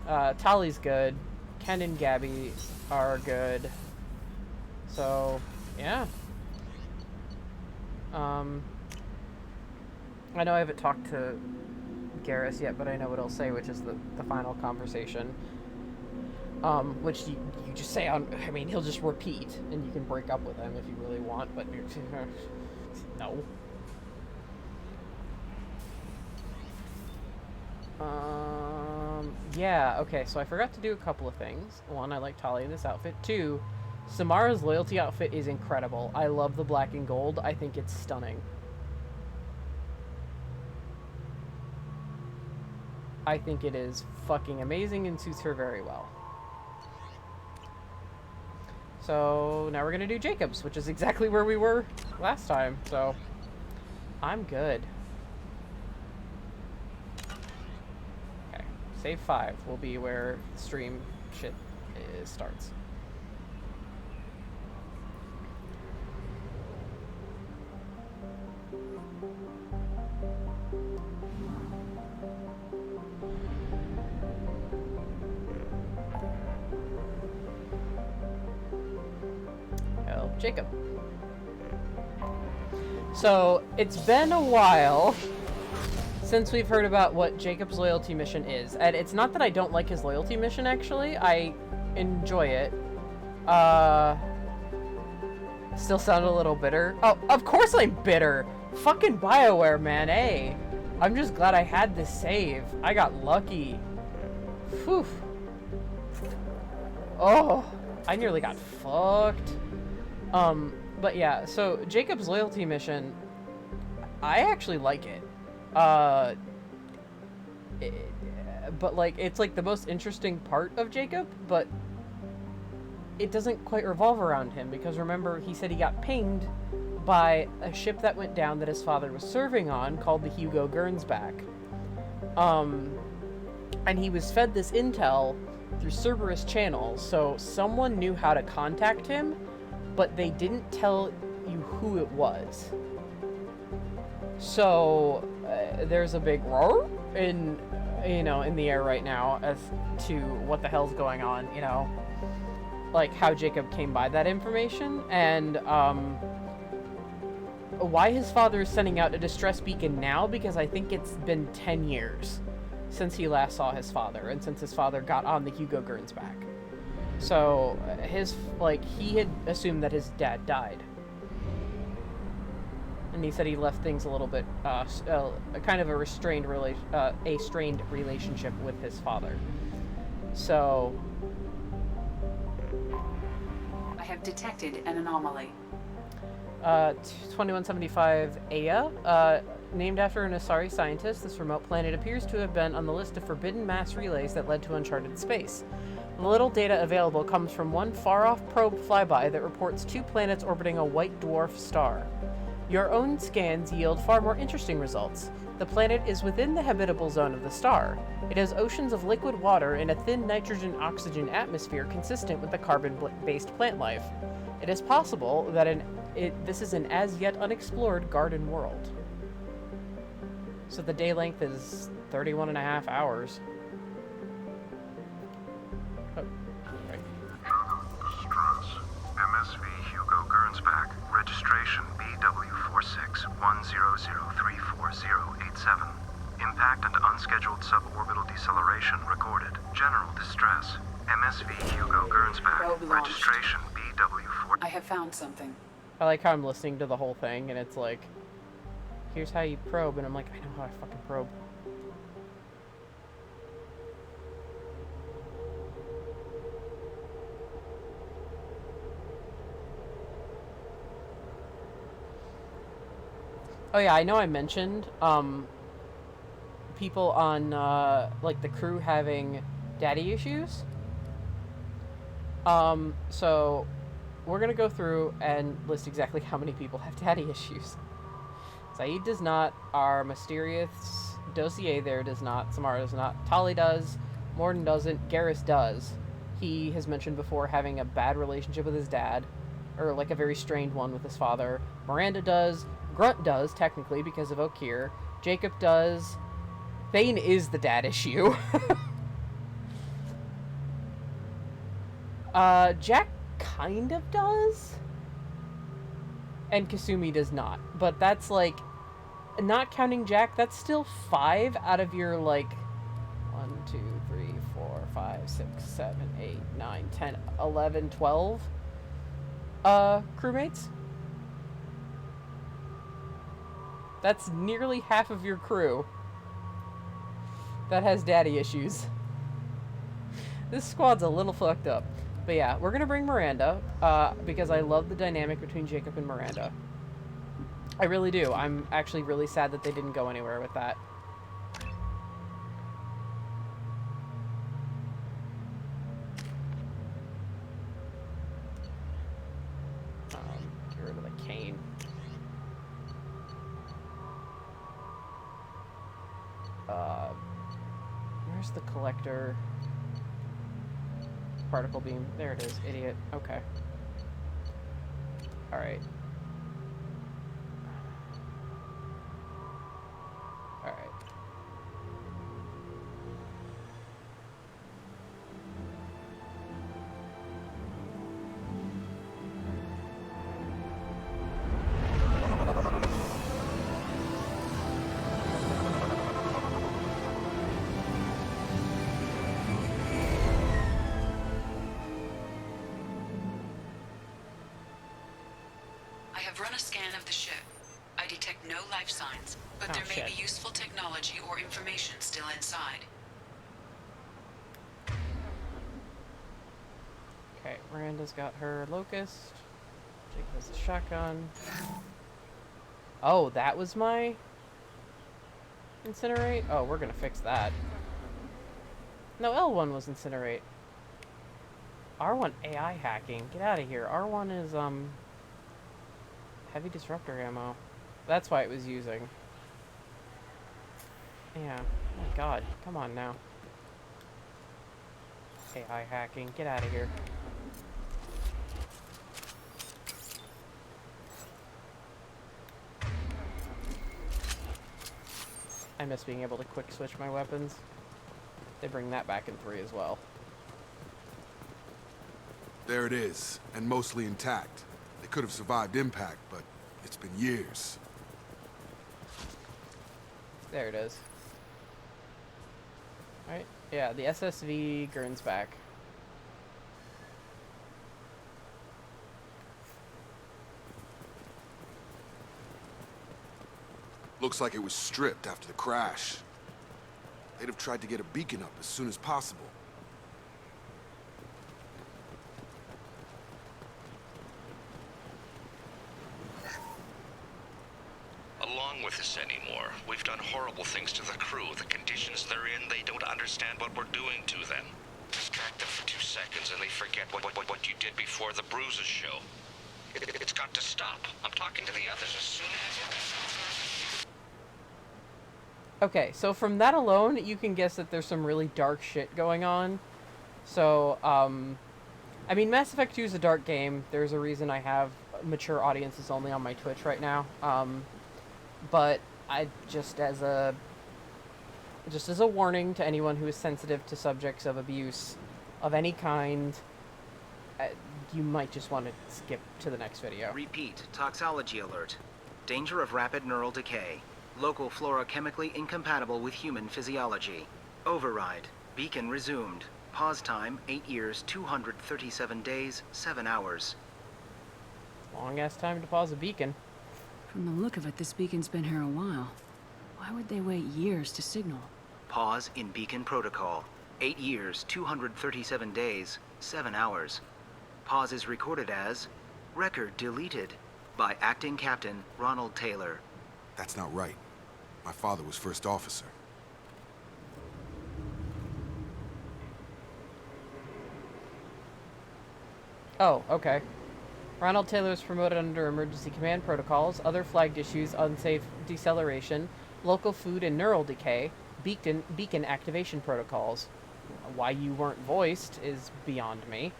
Tali's good. Ken and Gabby are good. So, yeah. I know I haven't talked to Garrus yet, but I know what he'll say, which is the final conversation. Which you just say on, I mean, he'll just repeat, and you can break up with him if you really want, but no. Yeah, okay, so I forgot to do a couple of things. One, I like Tali in this outfit. Two, Samara's loyalty outfit is incredible. I love the black and gold. I think it's stunning. I think it is fucking amazing and suits her very well. So now we're gonna do Jacob's, which is exactly where we were last time, so I'm good. Okay, save 5 will be where stream shit starts. Jacob. So, it's been a while since we've heard about what Jacob's loyalty mission is. And it's not that I don't like his loyalty mission, actually. I enjoy it. Still sound a little bitter. Oh, of course I'm bitter! Fucking Bioware, man, eh? I'm just glad I had this save. I got lucky. Phew. Oh, I nearly got fucked. But yeah, so Jacob's loyalty mission, I actually like it. But like, it's like the most interesting part of Jacob, but it doesn't quite revolve around him, because remember, he said he got pinged by a ship that went down that his father was serving on, called the Hugo Gernsback. And he was fed this intel through Cerberus channels, so someone knew how to contact him, but they didn't tell you who it was. So there's a big roar in the air right now as to what the hell's going on, like how Jacob came by that information, and why his father is sending out a distress beacon now, because I think it's been 10 years since he last saw his father, and since his father got on the Hugo Gernsback. So, he had assumed that his dad died. And he said he left things a little bit, kind of a strained relationship with his father. So... I have detected an anomaly. 2175 Aya, named after an Asari scientist, this remote planet appears to have been on the list of forbidden mass relays that led to uncharted space. The little data available comes from one far-off probe flyby that reports 2 planets orbiting a white dwarf star. Your own scans yield far more interesting results. The planet is within the habitable zone of the star. It has oceans of liquid water and a thin nitrogen-oxygen atmosphere consistent with the carbon-based plant life. It is possible that this is an as-yet unexplored garden world. So the day length is 31.5 hours. Struts, MSV Hugo Gernsback. Registration BW4610034087. Impact and unscheduled suborbital deceleration recorded. General distress. MSV Hugo Gernsback. Probe launched. Registration BW4. I have found something. I like how I'm listening to the whole thing, and it's like, here's how you probe, and I'm like, I know how I fucking probe. Oh yeah, I know I mentioned, people on, like, the crew having daddy issues. So, we're gonna go through and list exactly how many people have daddy issues. Saeed does not, our mysterious dossier there does not, Samara does not, Tali does, Morden doesn't, Garrus does. He has mentioned before having a bad relationship with his dad, or like a very strained one with his father. Miranda does, Grunt does, technically, because of Okir. Jacob does. Thane is the dad issue. Jack kind of does. And Kasumi does not. But that's like, not counting Jack, that's still 5 out of your, like, 1, 2, 3, 4, 5, 6, 7, 8, 9, 10, 11, 12 crewmates. That's nearly half of your crew that has daddy issues. This squad's a little fucked up. But yeah, we're gonna bring Miranda, because I love the dynamic between Jacob and Miranda. I really do. I'm actually really sad that they didn't go anywhere with that. Get rid of the cane. Where's the collector? Particle beam. There it is, idiot. Okay. Alright. Alright. I have run a scan of the ship. I detect no life signs, but there may be useful technology or information still inside. Okay, Miranda's got her locust. Jake has a shotgun. Oh, that was my incinerate? Oh, we're gonna fix that. No, L1 was incinerate. R1 AI hacking. Get out of here. R1 is, heavy disruptor ammo. That's why it was using. Yeah. Oh my god. Come on now. AI hacking. Get out of here. I miss being able to quick switch my weapons. They bring that back in 3 as well. There it is, and mostly intact. They could have survived impact, but it's been years. There it is. Alright, yeah, the SSV Gernsback. Looks like it was stripped after the crash. They'd have tried to get a beacon up as soon as possible. Along with this anymore. We've done horrible things to the crew. The conditions they're in, they don't understand what we're doing to them. Distract them for 2 seconds and they forget what you did before the bruises show. It's got to stop. I'm talking to the others as soon as... Okay, so from that alone, you can guess that there's some really dark shit going on. So, I mean, Mass Effect 2 is a dark game. There's a reason I have mature audiences only on my Twitch right now. But I just as a warning to anyone who is sensitive to subjects of abuse of any kind, you might just want to skip to the next video. Repeat, toxology alert. Danger of rapid neural decay. Local flora chemically incompatible with human physiology. Override. Beacon resumed. Pause time, 8 years, 237 days, 7 hours. Long ass time to pause a beacon. From the look of it, this beacon's been here a while. Why would they wait years to signal? Pause in beacon protocol. 8 years, 237 days, 7 hours. Pause is recorded as record deleted by acting captain Ronald Taylor. That's not right. My father was first officer. Oh, okay. Ronald Taylor was promoted under emergency command protocols, other flagged issues, unsafe deceleration, local food and neural decay, beacon activation protocols. Why you weren't voiced is beyond me.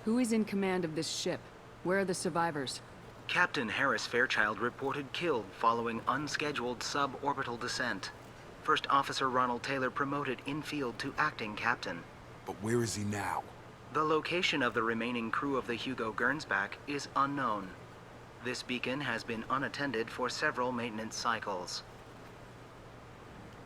Who is in command of this ship? Where are the survivors? Captain Harris Fairchild reported killed following unscheduled suborbital descent. First Officer Ronald Taylor promoted in-field to acting captain. But where is he now? The location of the remaining crew of the Hugo Gernsback is unknown. This beacon has been unattended for several maintenance cycles.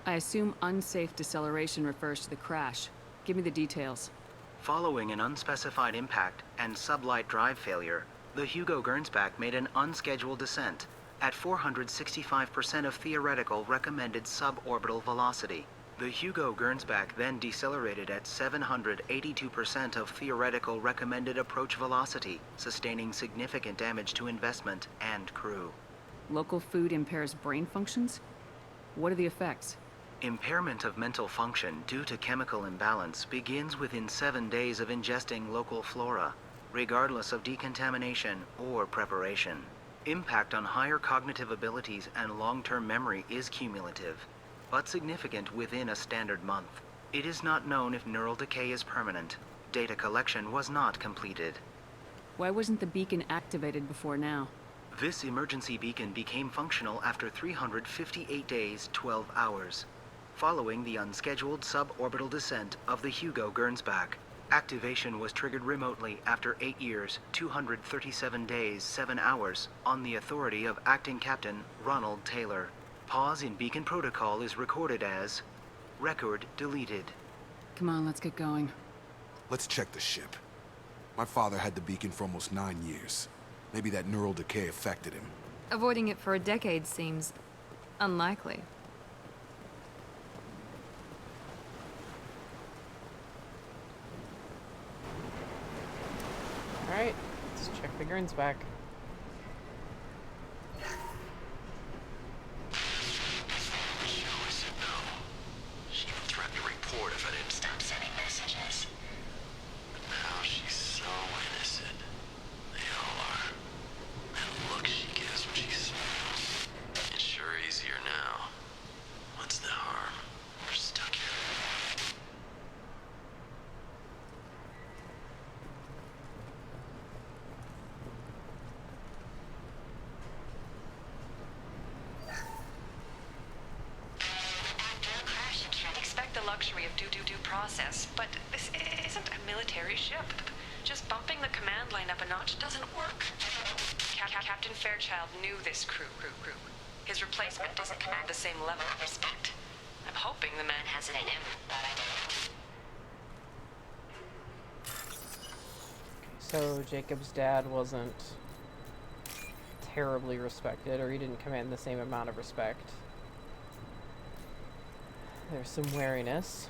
I assume unsafe deceleration refers to the crash. Give me the details. Following an unspecified impact and sublight drive failure, the Hugo Gernsback made an unscheduled descent at 465% of theoretical recommended suborbital velocity. The Hugo Gernsback then decelerated at 782% of theoretical recommended approach velocity, sustaining significant damage to investment and crew. Local food impairs brain functions? What are the effects? Impairment of mental function due to chemical imbalance begins within 7 days of ingesting local flora, regardless of decontamination or preparation. Impact on higher cognitive abilities and long-term memory is cumulative, but significant within a standard month. It is not known if neural decay is permanent. Data collection was not completed. Why wasn't the beacon activated before now? This emergency beacon became functional after 358 days, 12 hours, following the unscheduled suborbital descent of the Hugo Gernsback. Activation was triggered remotely after 8 years, 237 days, 7 hours, on the authority of Acting Captain Ronald Taylor. Pause in beacon protocol is recorded as record deleted. Come on, let's get going. Let's check the ship. My father had the beacon for almost 9 years. Maybe that neural decay affected him. Avoiding it for a decade seems unlikely. Alright, let's check the Gernsback. She threatened to report if I didn't stop sending messages. But now she's so innocent. They all are. That look she gives when she smiles. It's sure easier now. What's the harm? We're stuck here. Expect the luxury of due process, but this isn't a military ship. Just bumping the command line up a notch doesn't work. Captain Fairchild knew this crew. His replacement doesn't command the same level of respect. I'm hoping the man has it in him. So Jacob's dad wasn't terribly respected, or he didn't command the same amount of respect. There's some wariness.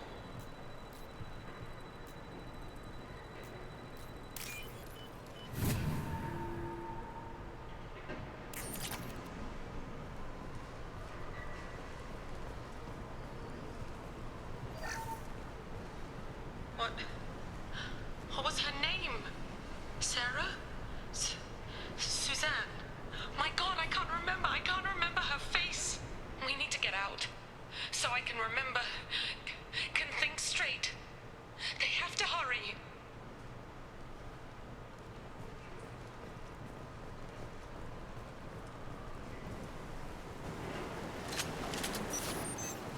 What was her name? Sarah? Suzanne? My God, I can't remember. I can't remember her face. We need to get out. So I can remember, can think straight. They have to hurry.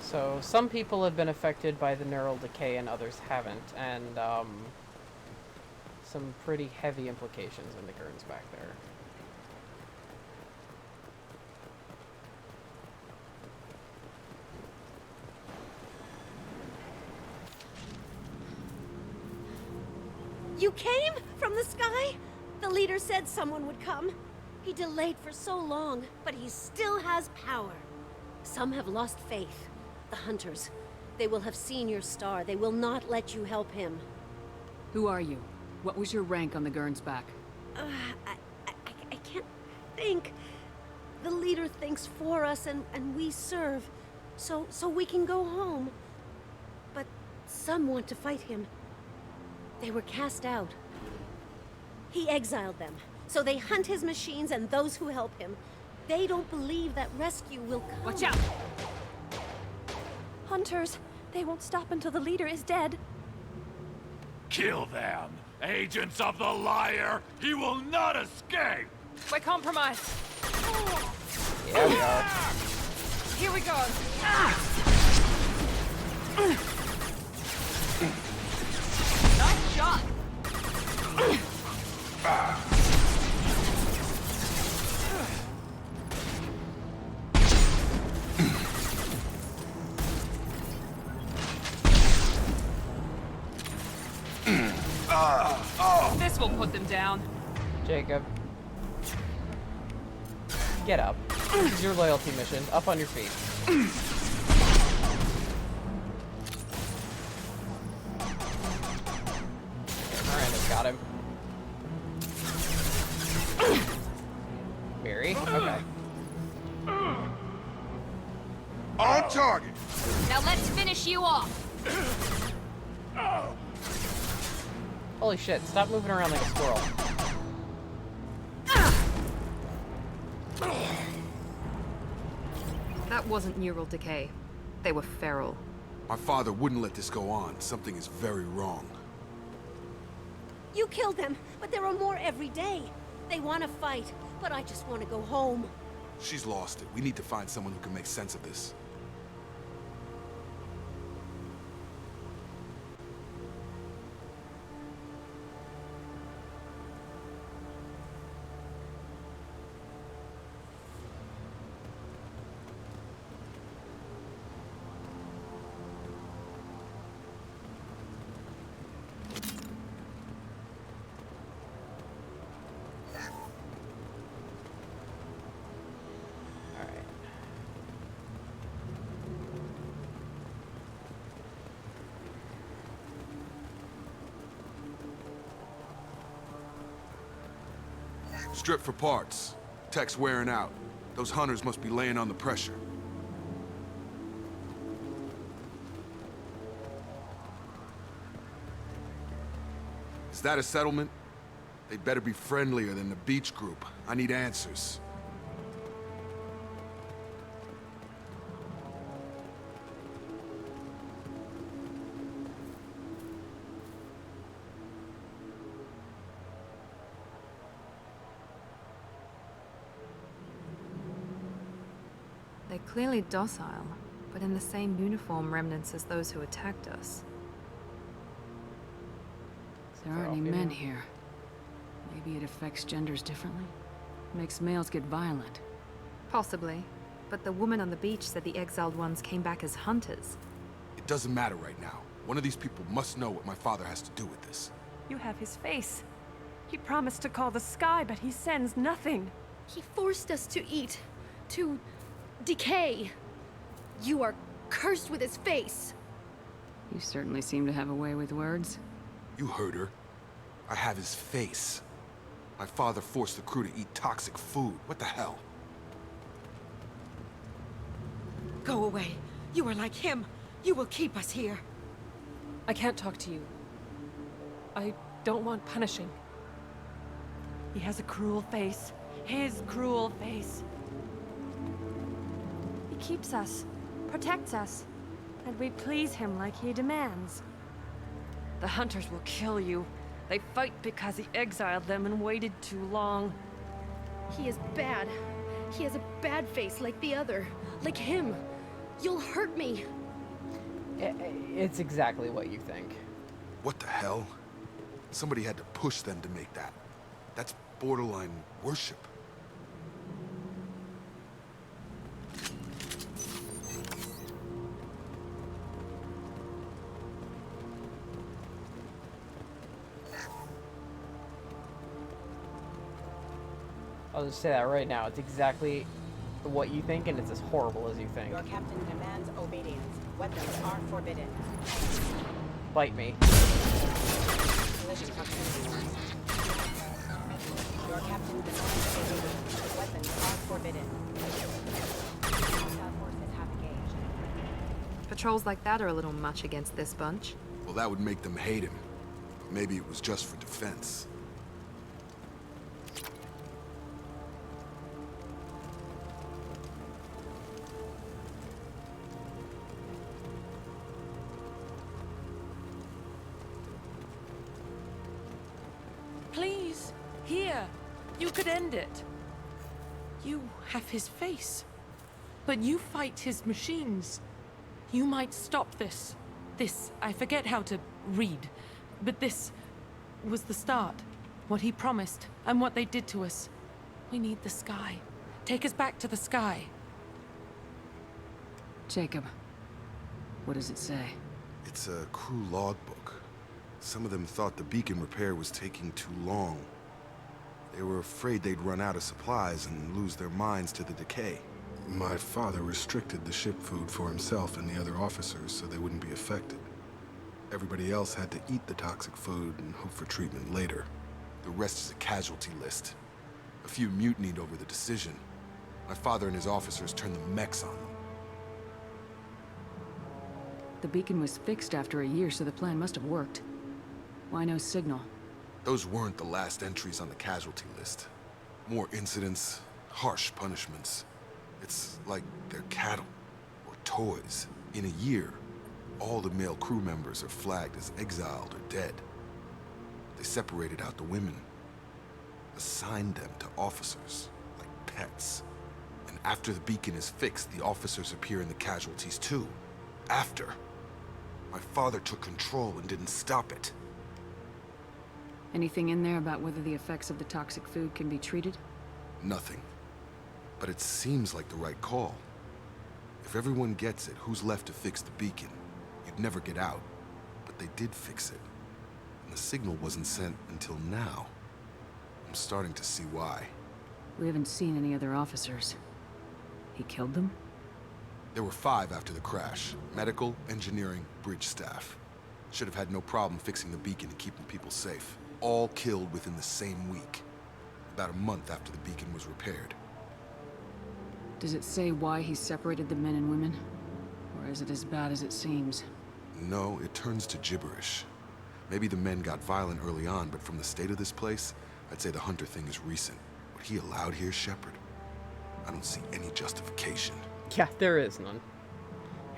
So some people have been affected by the neural decay and others haven't, and some pretty heavy implications in the Gurns back there. You came from the sky? The leader said someone would come. He delayed for so long, but he still has power. Some have lost faith. The hunters. They will have seen your star. They will not let you help him. Who are you? What was your rank on the Gurns back? I can't think. The leader thinks for us and we serve. So we can go home. But some want to fight him. They were cast out. He exiled them. So they hunt his machines and those who help him. They don't believe that rescue will come. Watch out! Hunters, they won't stop until the leader is dead. Kill them! Agents of the liar! He will not escape! We're compromised. Yeah, we are. Here we go. Nice shot. This will put them down. Jacob. Get up. This is your loyalty mission. Up on your feet. Miranda's got him. Mary? Okay. On target! Now let's finish you off. Holy shit, stop moving around like a squirrel. That wasn't neural decay. They were feral. My father wouldn't let this go on. Something is very wrong. You killed them, but there are more every day. They want to fight, but I just want to go home. She's lost it. We need to find someone who can make sense of this. Strip for parts. Tech's wearing out. Those hunters must be laying on the pressure. Is that a settlement? They'd better be friendlier than the beach group. I need answers. They're clearly docile, but in the same uniform remnants as those who attacked us. There aren't any men here. Maybe it affects genders differently? Makes males get violent. Possibly. But the woman on the beach said the exiled ones came back as hunters. It doesn't matter right now. One of these people must know what my father has to do with this. You have his face. He promised to call the sky, but he sends nothing. He forced us to eat, to decay. You are cursed with his face. You certainly seem to have a way with words. You heard her. I have his face. My father forced the crew to eat toxic food. What the hell? Go away. You are like him. You will keep us here. I can't talk to you. I don't want punishing. He has a cruel face. His cruel face. He keeps us, protects us, and we please him like he demands. The hunters will kill you. They fight because he exiled them and waited too long. He is bad. He has a bad face like the other. Like him. You'll hurt me. It's exactly what you think. What the hell? Somebody had to push them to make that. That's borderline worship. I'll just say that right now. It's exactly what you think, and it's as horrible as you think. Your captain demands obedience. Weapons are forbidden. Bite me. Collision proximity warning. Your captain demands obedience. Weapons are forbidden. Hostile forces have engaged. Patrols like that are a little much against this bunch. Well, that would make them hate him. But maybe it was just for defense. Please, here. You could end it. You have his face. But you fight his machines. You might stop this. This, I forget how to read. But this was the start. What he promised, and what they did to us. We need the sky. Take us back to the sky. Jacob, what does it say? It's a crew logbook. Some of them thought the beacon repair was taking too long. They were afraid they'd run out of supplies and lose their minds to the decay. My father restricted the ship food for himself and the other officers so they wouldn't be affected. Everybody else had to eat the toxic food and hope for treatment later. The rest is a casualty list. A few mutinied over the decision. My father and his officers turned the mechs on them. The beacon was fixed after a year, so the plan must have worked. Why no signal? Those weren't the last entries on the casualty list. More incidents, harsh punishments. It's like they're cattle, or toys. In a year, all the male crew members are flagged as exiled or dead. They separated out the women, assigned them to officers, like pets. And after the beacon is fixed, the officers appear in the casualties too. After. My father took control and didn't stop it. Anything in there about whether the effects of the toxic food can be treated? Nothing. But it seems like the right call. If everyone gets it, who's left to fix the beacon? You'd never get out. But they did fix it. And the signal wasn't sent until now. I'm starting to see why. We haven't seen any other officers. He killed them? There were 5 after the crash. Medical, engineering, bridge staff. Should have had no problem fixing the beacon and keeping people safe. All killed within the same week. About a month after the beacon was repaired. Does it say why he separated the men and women? Or is it as bad as it seems? No, it turns to gibberish. Maybe the men got violent early on, but from the state of this place, I'd say the Hunter thing is recent. What he allowed here, Shepard, I don't see any justification. Yeah, there is none.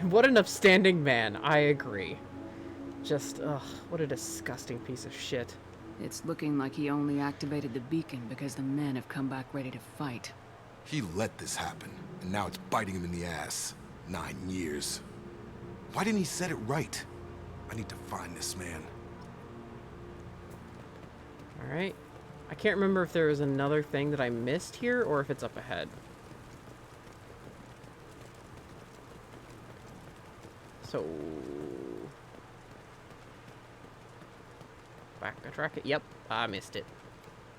What an upstanding man, I agree. Just, ugh, what a disgusting piece of shit. It's looking like he only activated the beacon because the men have come back ready to fight. He let this happen, and now it's biting him in the ass. 9 years. Why didn't he set it right? I need to find this man. Alright. I can't remember if there was another thing that I missed here, or if it's up ahead. So... backtrack it. Yep, I missed it.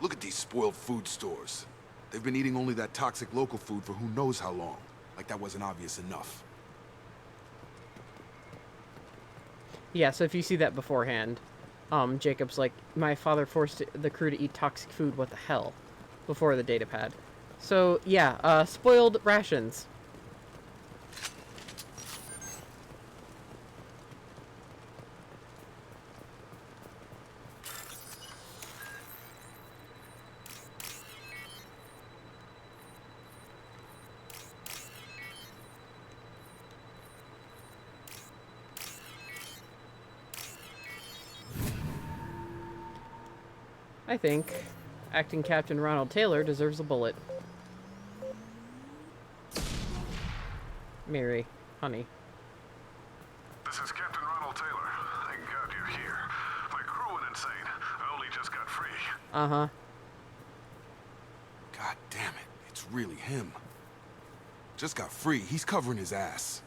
Look at these spoiled food stores. They've been eating only that toxic local food for who knows how long. Like that wasn't obvious enough. Yeah, so if you see that beforehand, Jacob's like, my father forced the crew to eat toxic food, what the hell? Before the data pad. So, yeah, spoiled rations. I think Acting Captain Ronald Taylor deserves a bullet. Mary, honey. This is Captain Ronald Taylor. Thank God you're here. My crew and an insane. I only just got free. Uh-huh. God damn it. It's really him. Just got free. He's covering his ass.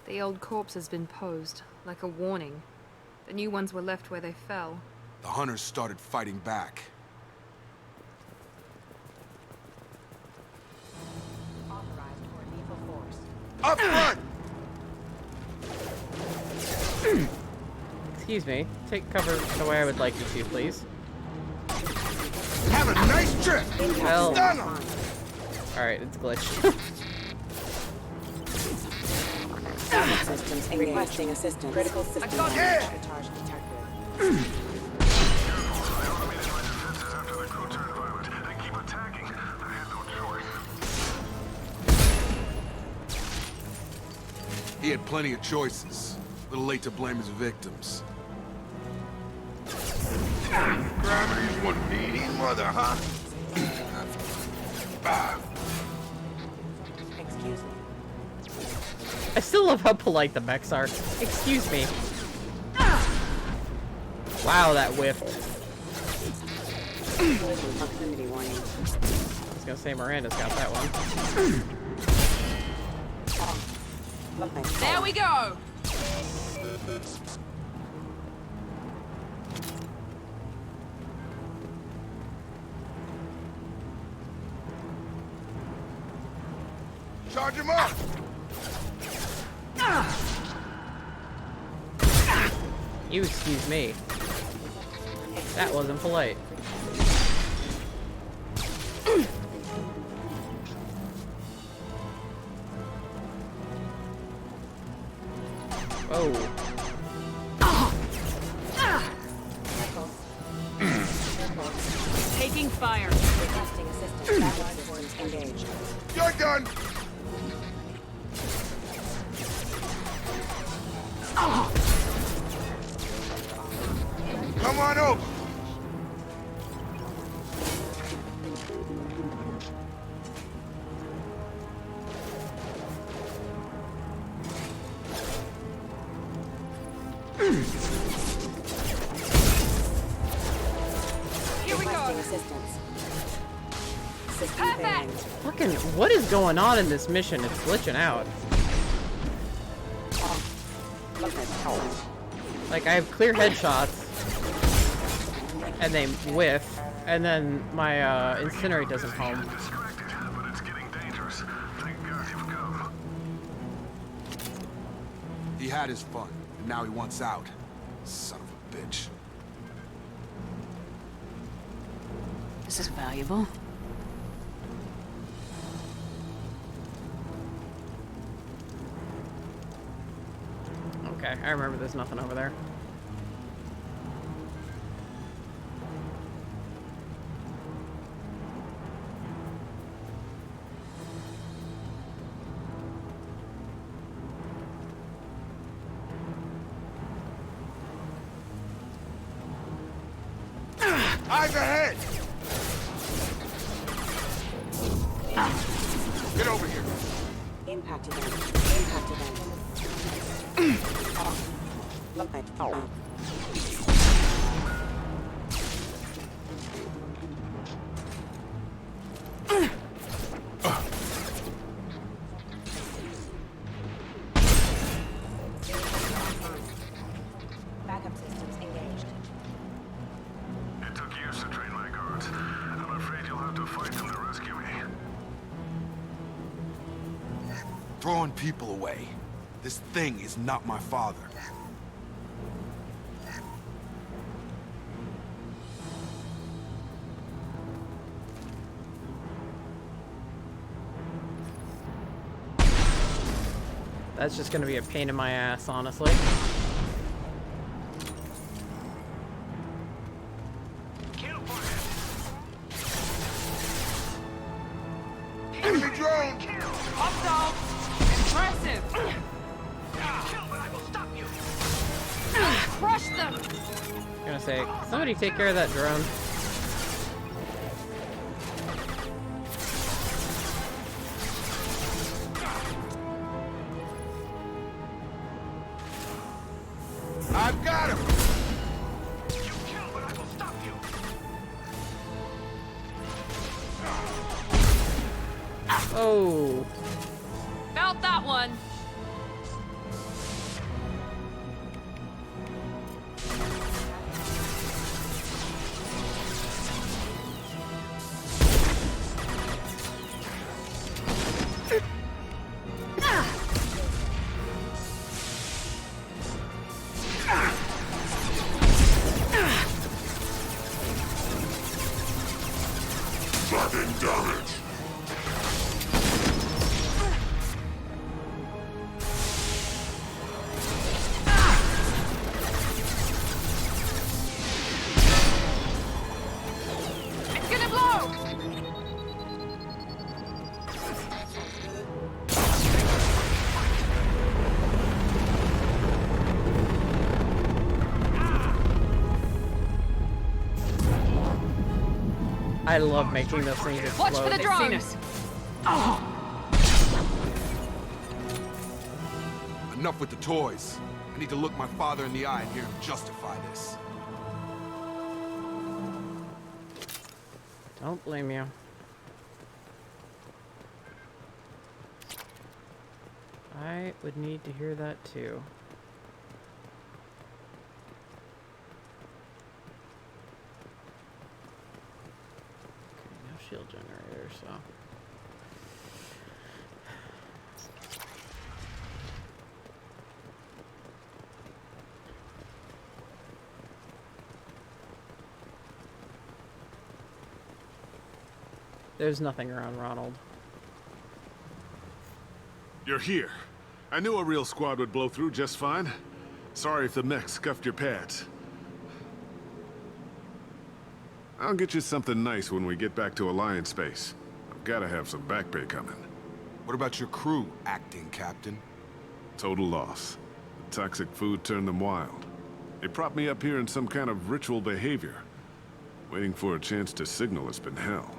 The old corpse has been posed, like a warning. The new ones were left where they fell. The hunters started fighting back. Authorized for lethal force. Up front! Excuse me. Take cover the way I would like you to, please. Have a nice trip! Well, Stun 'em! alright, it's glitched. Systems requesting assistance. Critical system sabotage detected. He had plenty of choices. A little late to blame his victims. Gravity's one needy mother, huh? Excuse me. I still love how polite the mechs are. Excuse me. Wow, that whiffed. Collision proximity warning. I was gonna say Miranda's got that one. There we go! Charge him up! You excuse me. That wasn't polite. Whoa. Taking fire. Requesting assistance. Satellite force engaged. You're done! Come on over! Here we go. Requesting assistance. System Perfect. failing. Fucking, what is going on in this mission? It's glitching out. Like, I have clear headshots, and they whiff, and then my incinerate doesn't home. But it's getting dangerous. Thank God you've come. He had his fun, and now he wants out. Son of a bitch. This is valuable. Okay, I remember there's nothing over there. Eyes ahead! Get over here. Impact event. Impact event. Backup systems engaged. It took years to train my guards. I'm afraid you'll have to fight them to rescue me. Throwing people away. This thing is not my father. That's just gonna be a pain in my ass, honestly. Enemy drone! Hostile! Impressive! Crush them! I'm gonna say, somebody take care of that drone. I've got him! You kill, but I will stop you! Oh. Felt that one. Fucking damage! It's gonna blow! I love making those things explode. Watch for the drone! Enough with the toys. I need to look my father in the eye and hear him justify this. Don't blame you. I would need to hear that too. Okay, no shield generator, so. There's nothing around Ronald. You're here. I knew a real squad would blow through just fine. Sorry if the mech scuffed your pads. I'll get you something nice when we get back to Alliance space. I've gotta have some back pay coming. What about your crew, acting captain? Total loss. The toxic food turned them wild. They propped me up here in some kind of ritual behavior. Waiting for a chance to signal has been hell.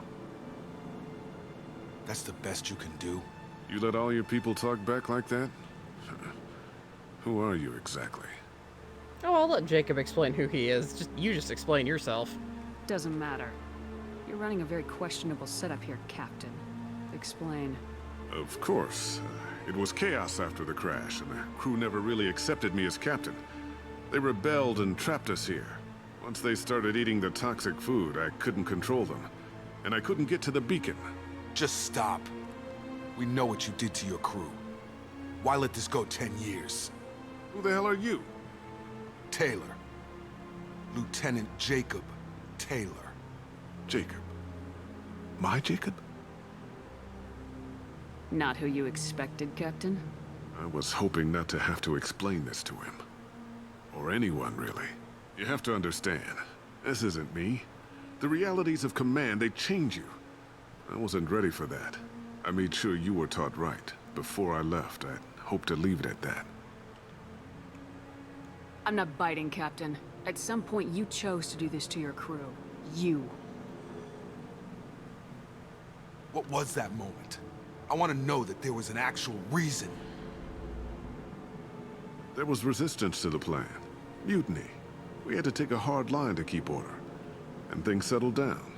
That's the best you can do? You let all your people talk back like that? Who are you exactly? Oh, I'll let Jacob explain who he is. You just explain yourself. Doesn't matter. You're running a very questionable setup here, Captain. Explain. Of course. It was chaos after the crash, and the crew never really accepted me as captain. They rebelled and trapped us here. Once they started eating the toxic food, I couldn't control them. And I couldn't get to the beacon. Just stop. We know what you did to your crew. Why let this go 10 years? Who the hell are you? Taylor. Lieutenant Jacob Taylor. Jacob? My Jacob? Not who you expected, Captain? I was hoping not to have to explain this to him. Or anyone, really. You have to understand, this isn't me. The realities of command, they change you. I wasn't ready for that. I made sure you were taught right. Before I left, I hoped to leave it at that. I'm not biting, Captain. At some point, you chose to do this to your crew. You. What was that moment? I want to know that there was an actual reason. There was resistance to the plan. Mutiny. We had to take a hard line to keep order. And things settled down.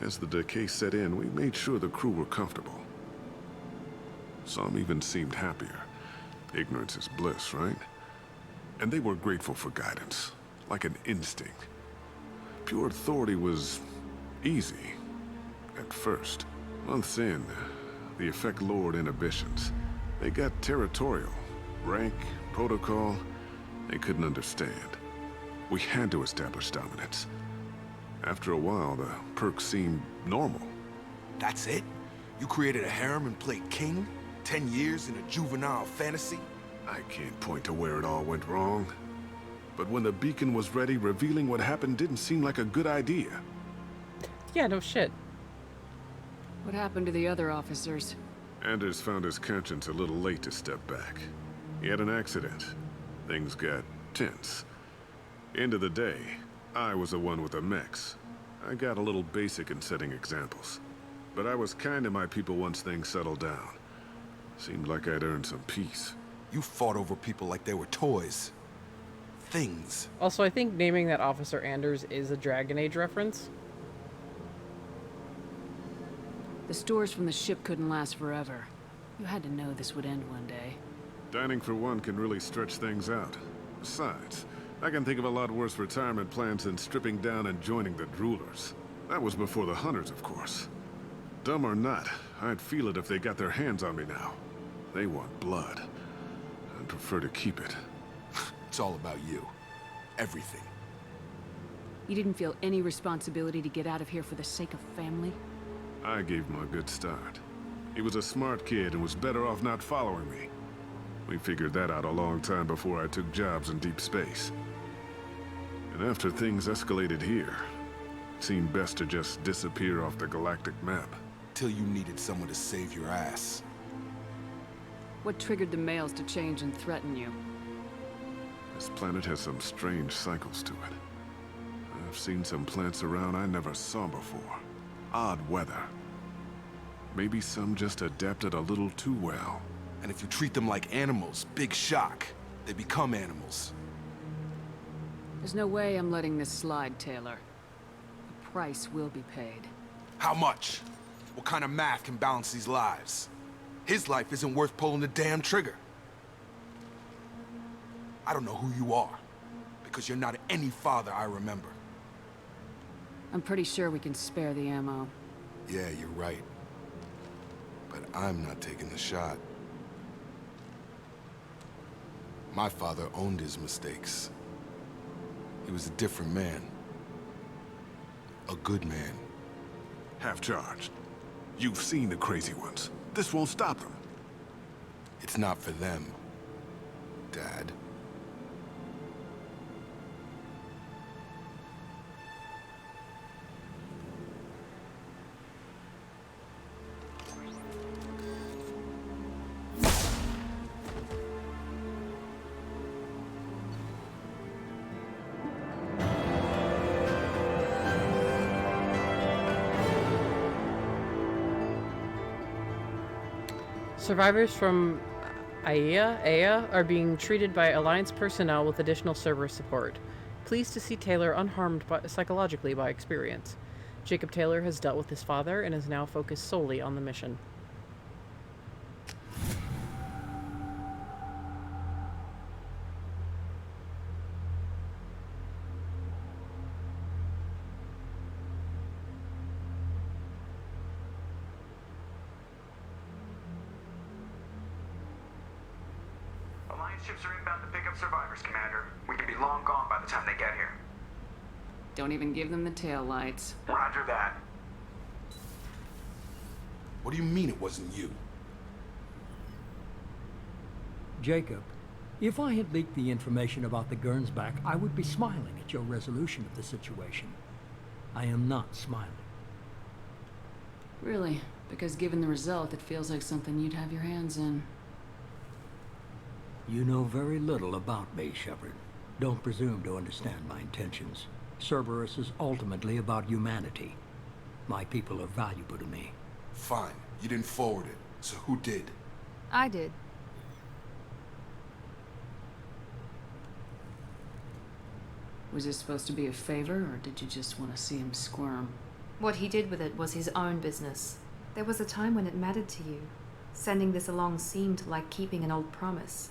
As the decay set in, we made sure the crew were comfortable. Some even seemed happier. Ignorance is bliss, right? And they were grateful for guidance, like an instinct. Pure authority was easy, at first. Months in, the effect lowered inhibitions. They got territorial. Rank, protocol, they couldn't understand. We had to establish dominance. After a while, the perks seemed normal. That's it? You created a harem and played king? 10 years in a juvenile fantasy? I can't point to where it all went wrong. But when the beacon was ready, revealing what happened didn't seem like a good idea. Yeah, no shit. What happened to the other officers? Anders found his conscience a little late to step back. He had an accident. Things got tense. End of the day, I was the one with the mechs. I got a little basic in setting examples. But I was kind to my people once things settled down. Seemed like I'd earned some peace. You fought over people like they were toys. things. Also, I think naming that Officer Anders is a Dragon Age reference. The stores from the ship couldn't last forever. You had to know this would end one day. Dining for one can really stretch things out. Besides, I can think of a lot worse retirement plans than stripping down and joining the Droolers. That was before the Hunters, of course. Dumb or not, I'd feel it if they got their hands on me now. They want blood. I'd prefer to keep it. It's all about you. Everything. You didn't feel any responsibility to get out of here for the sake of family? I gave him a good start. He was a smart kid and was better off not following me. We figured that out a long time before I took jobs in deep space. And after things escalated here, it seemed best to just disappear off the galactic map. Till you needed someone to save your ass. What triggered the males to change and threaten you? This planet has some strange cycles to it. I've seen some plants around I never saw before. Odd weather. Maybe some just adapted a little too well. And if you treat them like animals, big shock. They become animals. There's no way I'm letting this slide, Taylor. The price will be paid. How much? What kind of math can balance these lives? His life isn't worth pulling the damn trigger. I don't know who you are, because you're not any father I remember. I'm pretty sure we can spare the ammo. Yeah, you're right. But I'm not taking the shot. My father owned his mistakes. He was a different man. A good man. Half-charged. You've seen the crazy ones. This won't stop them. It's not for them, Dad. Survivors from Aya are being treated by Alliance personnel with additional server support. Pleased to see Taylor unharmed psychologically by experience. Jacob Taylor has dealt with his father and is now focused solely on the mission. Alliance ships are inbound to pick up survivors, Commander. We can be long gone by the time they get here. Don't even give them the tail lights. Roger that. What do you mean it wasn't you? Jacob, if I had leaked the information about the Gernsback, I would be smiling at your resolution of the situation. I am not smiling. Really? Because given the result, it feels like something you'd have your hands in. You know very little about me, Shepard. Don't presume to understand my intentions. Cerberus is ultimately about humanity. My people are valuable to me. Fine. You didn't forward it. So who did? I did. Was this supposed to be a favor, or did you just want to see him squirm? What he did with it was his own business. There was a time when it mattered to you. Sending this along seemed like keeping an old promise.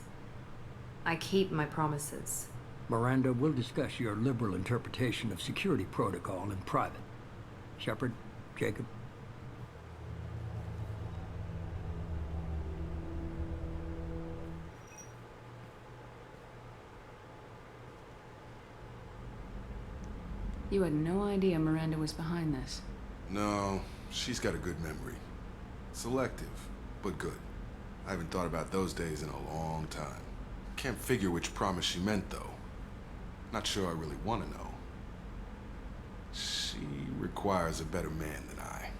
I keep my promises. Miranda, we'll discuss your liberal interpretation of security protocol in private. Shepard, Jacob. You had no idea Miranda was behind this. No, she's got a good memory. Selective, but good. I haven't thought about those days in a long time. Can't figure which promise she meant, though. Not sure I really want to know. She requires a better man than I.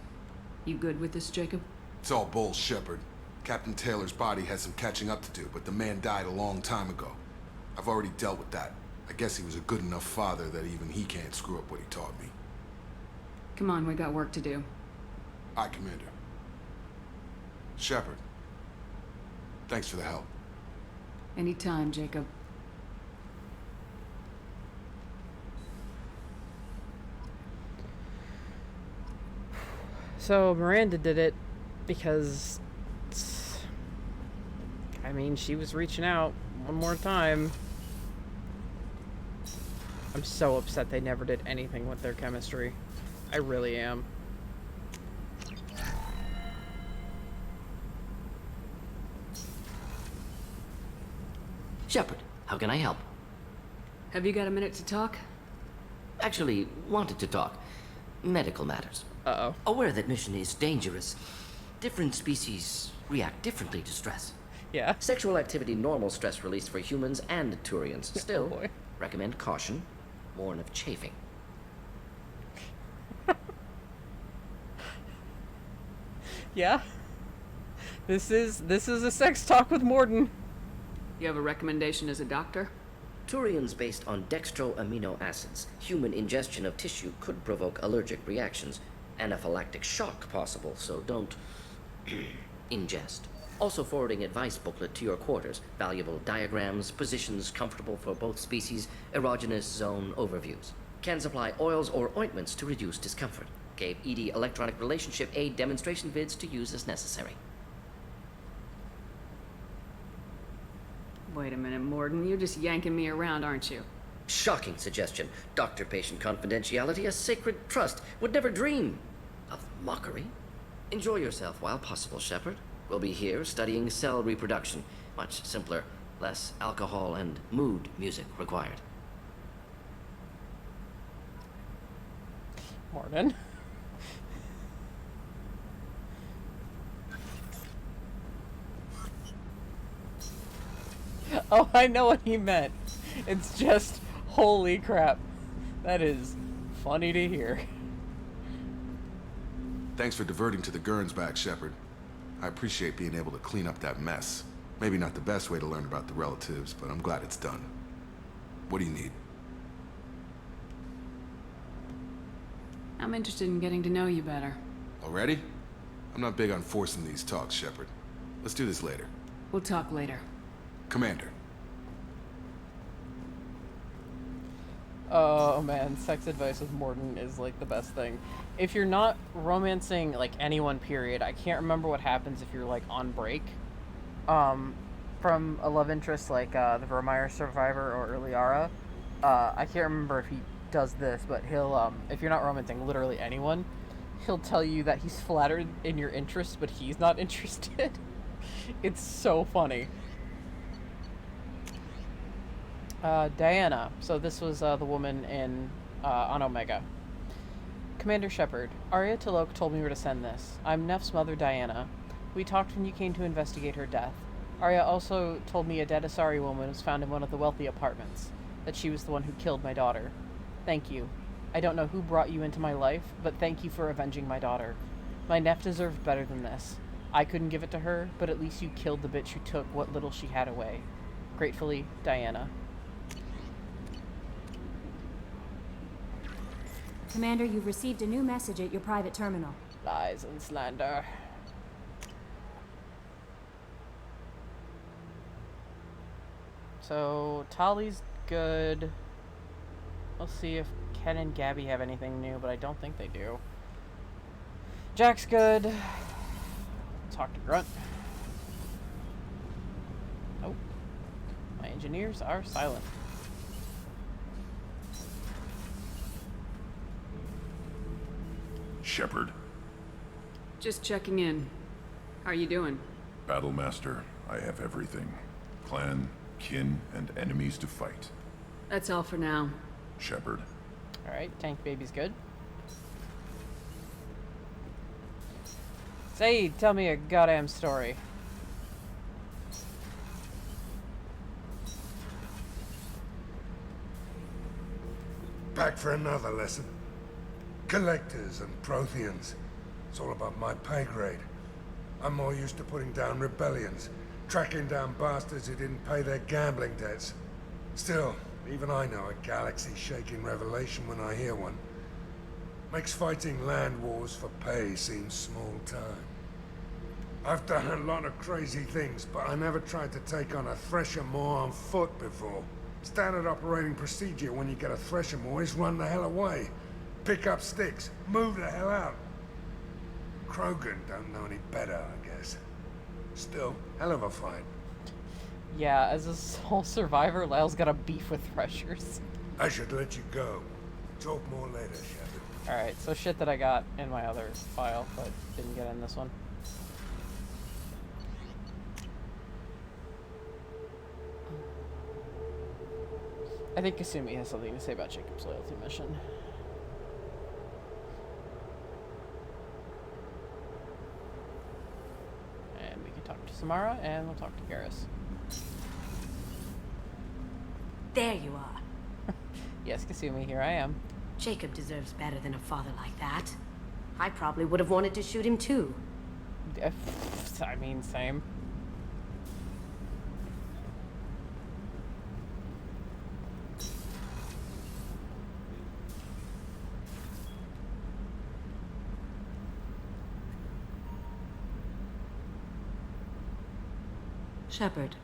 You good with this, Jacob? It's all bull, Shepard. Captain Taylor's body has some catching up to do, but the man died a long time ago. I've already dealt with that. I guess he was a good enough father that even he can't screw up what he taught me. Come on, we got work to do. Aye, Commander. Shepard. Thanks for the help. Anytime, Jacob. So Miranda did it because, I mean, she was reaching out one more time. I'm so upset they never did anything with their chemistry. I really am. Shepard, how can I help? Have you got a minute to talk? Actually, wanted to talk. Medical matters. Uh-oh. Aware that mission is dangerous. Different species react differently to stress. Yeah. Sexual activity normal stress release for humans and Turians. Still, recommend caution. Warn of chafing. Yeah. This is a sex talk with Morden. You have a recommendation as a doctor? Turians based on dextro amino acids. Human ingestion of tissue could provoke allergic reactions. Anaphylactic shock possible, so don't ingest. Also forwarding advice booklet to your quarters. Valuable diagrams, positions comfortable for both species, erogenous zone overviews. Can supply oils or ointments to reduce discomfort. Gave ED electronic relationship aid demonstration vids to use as necessary. Wait a minute, Morden. You're just yanking me around, aren't you? Shocking suggestion. Doctor-patient confidentiality, a sacred trust. Would never dream of mockery. Enjoy yourself while possible, Shepard. We'll be here studying cell reproduction. Much simpler, less alcohol and mood music required. Morden. Oh, I know what he meant. It's just, holy crap. That is funny to hear. Thanks for diverting to the Gurns back, Shepard. I appreciate being able to clean up that mess. Maybe not the best way to learn about the relatives, but I'm glad it's done. What do you need? I'm interested in getting to know you better. Already? I'm not big on forcing these talks, Shepard. Let's do this later. We'll talk later. Commander. Oh man, sex advice with Morden is like the best thing. If you're not romancing like anyone, period, I can't remember what happens if you're like on break from a love interest like the Vermeer survivor or Liara. I can't remember if he does this, but he'll if you're not romancing literally anyone, he'll tell you that he's flattered in your interests, but he's not interested. It's so funny. Diana. So this was the woman in on Omega. Commander Shepard, Arya T'Loak told me where to send this. I'm Neff's mother, Diana. We talked when you came to investigate her death. Arya also told me a dead Asari woman was found in one of the wealthy apartments, that she was the one who killed my daughter. Thank you. I don't know who brought you into my life, but thank you for avenging my daughter. My Neff deserved better than this. I couldn't give it to her, but at least you killed the bitch who took what little she had away. Gratefully, Diana. Commander, you've received a new message at your private terminal. Lies and slander. So, Tali's good. We'll see if Ken and Gabby have anything new, but I don't think they do. Jack's good. Talk to Grunt. Nope. My engineers are silent. Shepard. Just checking in. How are you doing? Battlemaster, I have everything. Clan, kin, and enemies to fight. That's all for now. Shepard. Alright, Tank Baby's good. Say, tell me a goddamn story. Back for another lesson. Collectors and Protheans. It's all above my pay grade. I'm more used to putting down rebellions, tracking down bastards who didn't pay their gambling debts. Still, even I know a galaxy-shaking revelation when I hear one. Makes fighting land wars for pay seem small time. I've done a lot of crazy things, but I never tried to take on a Thresher Maw on foot before. Standard operating procedure when you get a Thresher Maw is run the hell away. Pick up sticks, move the hell out. Krogan don't know any better, I guess. Still, hell of a fight. Yeah, as a sole survivor, Lyle's got a beef with Threshers. I should let you go. Talk more later, Shepard. Alright, so shit that I got in my other file, but didn't get in this one. I think Kasumi has something to say about Jacob's loyalty mission. And we can talk to Samara, and we'll talk to Garrus. There you are. Yes, Kasumi, here I am. Jacob deserves better than a father like that. I probably would have wanted to shoot him too. I mean, same. Shepard,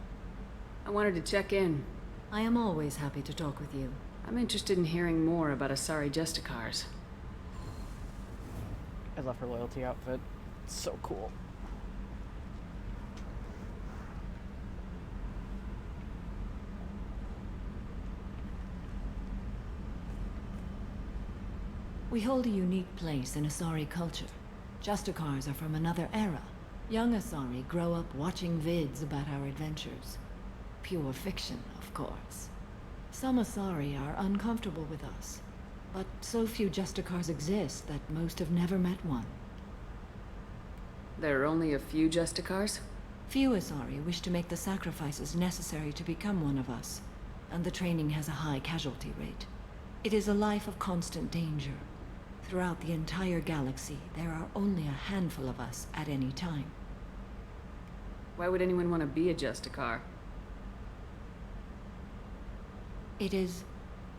I wanted to check in. I am always happy to talk with you. I'm interested in hearing more about Asari Justicars. I love her loyalty outfit. It's so cool. We hold a unique place in Asari culture. Justicars are from another era. Young Asari grow up watching vids about our adventures. Pure fiction, of course. Some Asari are uncomfortable with us, but so few Justicars exist that most have never met one. There are only a few Justicars? Few Asari wish to make the sacrifices necessary to become one of us, and the training has a high casualty rate. It is a life of constant danger. Throughout the entire galaxy, there are only a handful of us at any time. Why would anyone want to be a Justicar? It is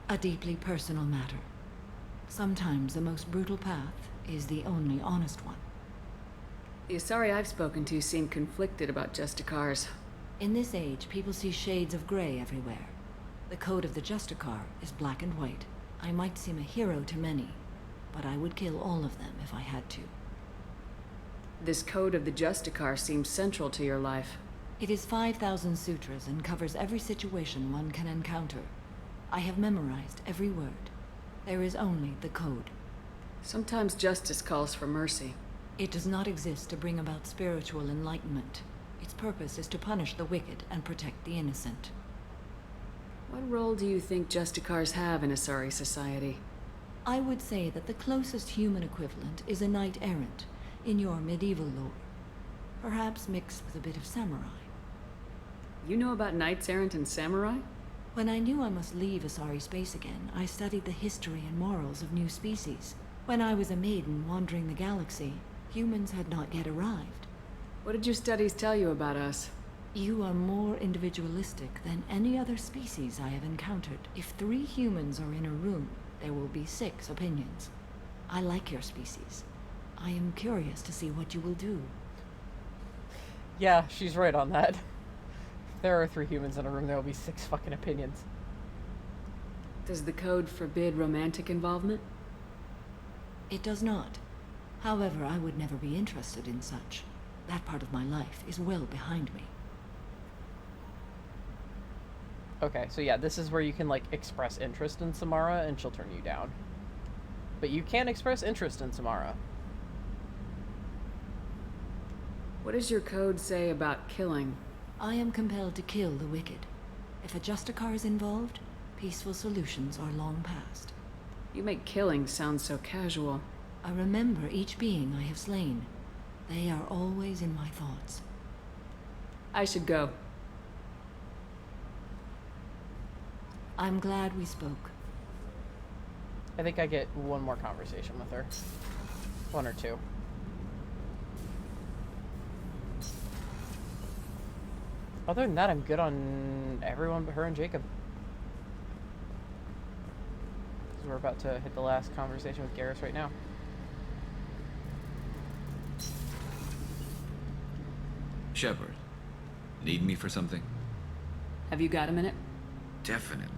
a deeply personal matter. Sometimes the most brutal path is the only honest one. The Asari I've spoken to seem conflicted about Justicars. In this age, people see shades of gray everywhere. The code of the Justicar is black and white. I might seem a hero to many, but I would kill all of them if I had to. This code of the Justicar seems central to your life. It is 5,000 sutras and covers every situation one can encounter. I have memorized every word. There is only the code. Sometimes justice calls for mercy. It does not exist to bring about spiritual enlightenment. Its purpose is to punish the wicked and protect the innocent. What role do you think Justicars have in Asari society? I would say that the closest human equivalent is a knight-errant in your medieval lore. Perhaps mixed with a bit of samurai. You know about knights-errant and samurai? When I knew I must leave Asari space again, I studied the history and morals of new species. When I was a maiden wandering the galaxy, humans had not yet arrived. What did your studies tell you about us? You are more individualistic than any other species I have encountered. If 3 humans are in a room, there will be 6 opinions. I like your species. I am curious to see what you will do. Yeah, she's right on that. If there are 3 humans in a room, there will be 6 fucking opinions. Does the code forbid romantic involvement? It does not. However, I would never be interested in such. That part of my life is well behind me. Okay, so yeah, this is where you can, like, express interest in Samara, and she'll turn you down. But you can express interest in Samara. What does your code say about killing? I am compelled to kill the wicked. If a Justicar is involved, peaceful solutions are long past. You make killing sound so casual. I remember each being I have slain. They are always in my thoughts. I should go. I'm glad we spoke. I think I get one more conversation with her. 1 or 2. Other than that, I'm good on everyone but her and Jacob. Because we're about to hit the last conversation with Garrus right now. Shepard, need me for something? Have you got a minute? Definitely.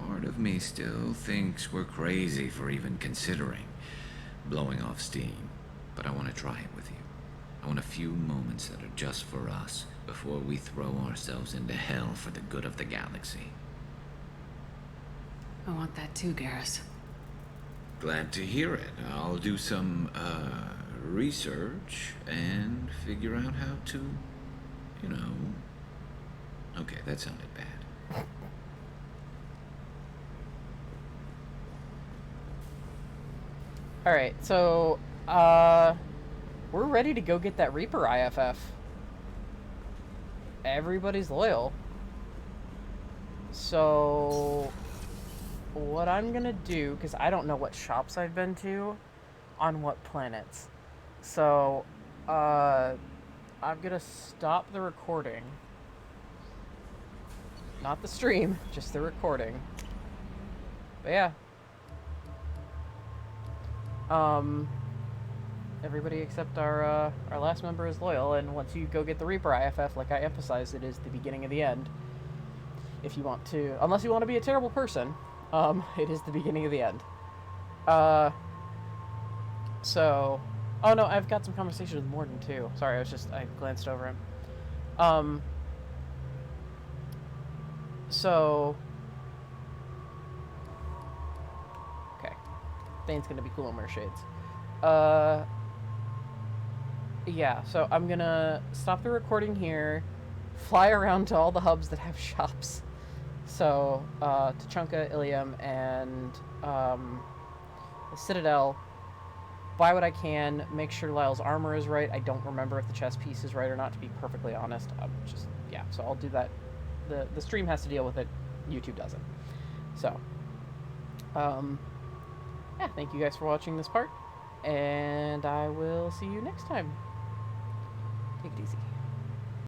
Part of me still thinks we're crazy for even considering blowing off steam. but I want to try it with you. I want a few moments that are just for us before we throw ourselves into hell for the good of the galaxy. I want that too, Garrus. Glad to hear it. I'll do some, research and figure out how to, you know... Okay, that sounded bad. Alright, so, we're ready to go get that Reaper IFF. Everybody's loyal. So, what I'm gonna do, because I don't know what shops I've been to on what planets. So, I'm gonna stop the recording. Not the stream, just the recording. But yeah. Everybody except our last member is loyal, and once you go get the Reaper IFF, like I emphasized, it is the beginning of the end. If you want to, unless you want to be a terrible person, it is the beginning of the end. So, oh no, I've got some conversation with Morden too. Sorry, I glanced over him. So, okay, Thane's gonna be cool and wear shades. Yeah, so I'm gonna stop the recording here, fly around to all the hubs that have shops. So, Tachanka, Ilium, and the Citadel. Buy what I can, make sure Lyle's armor is right. I don't remember if the chest piece is right or not, to be perfectly honest. Yeah, so I'll do that. The stream has to deal with it, YouTube doesn't. So, yeah, thank you guys for watching this part, and I will see you next time. Take it easy.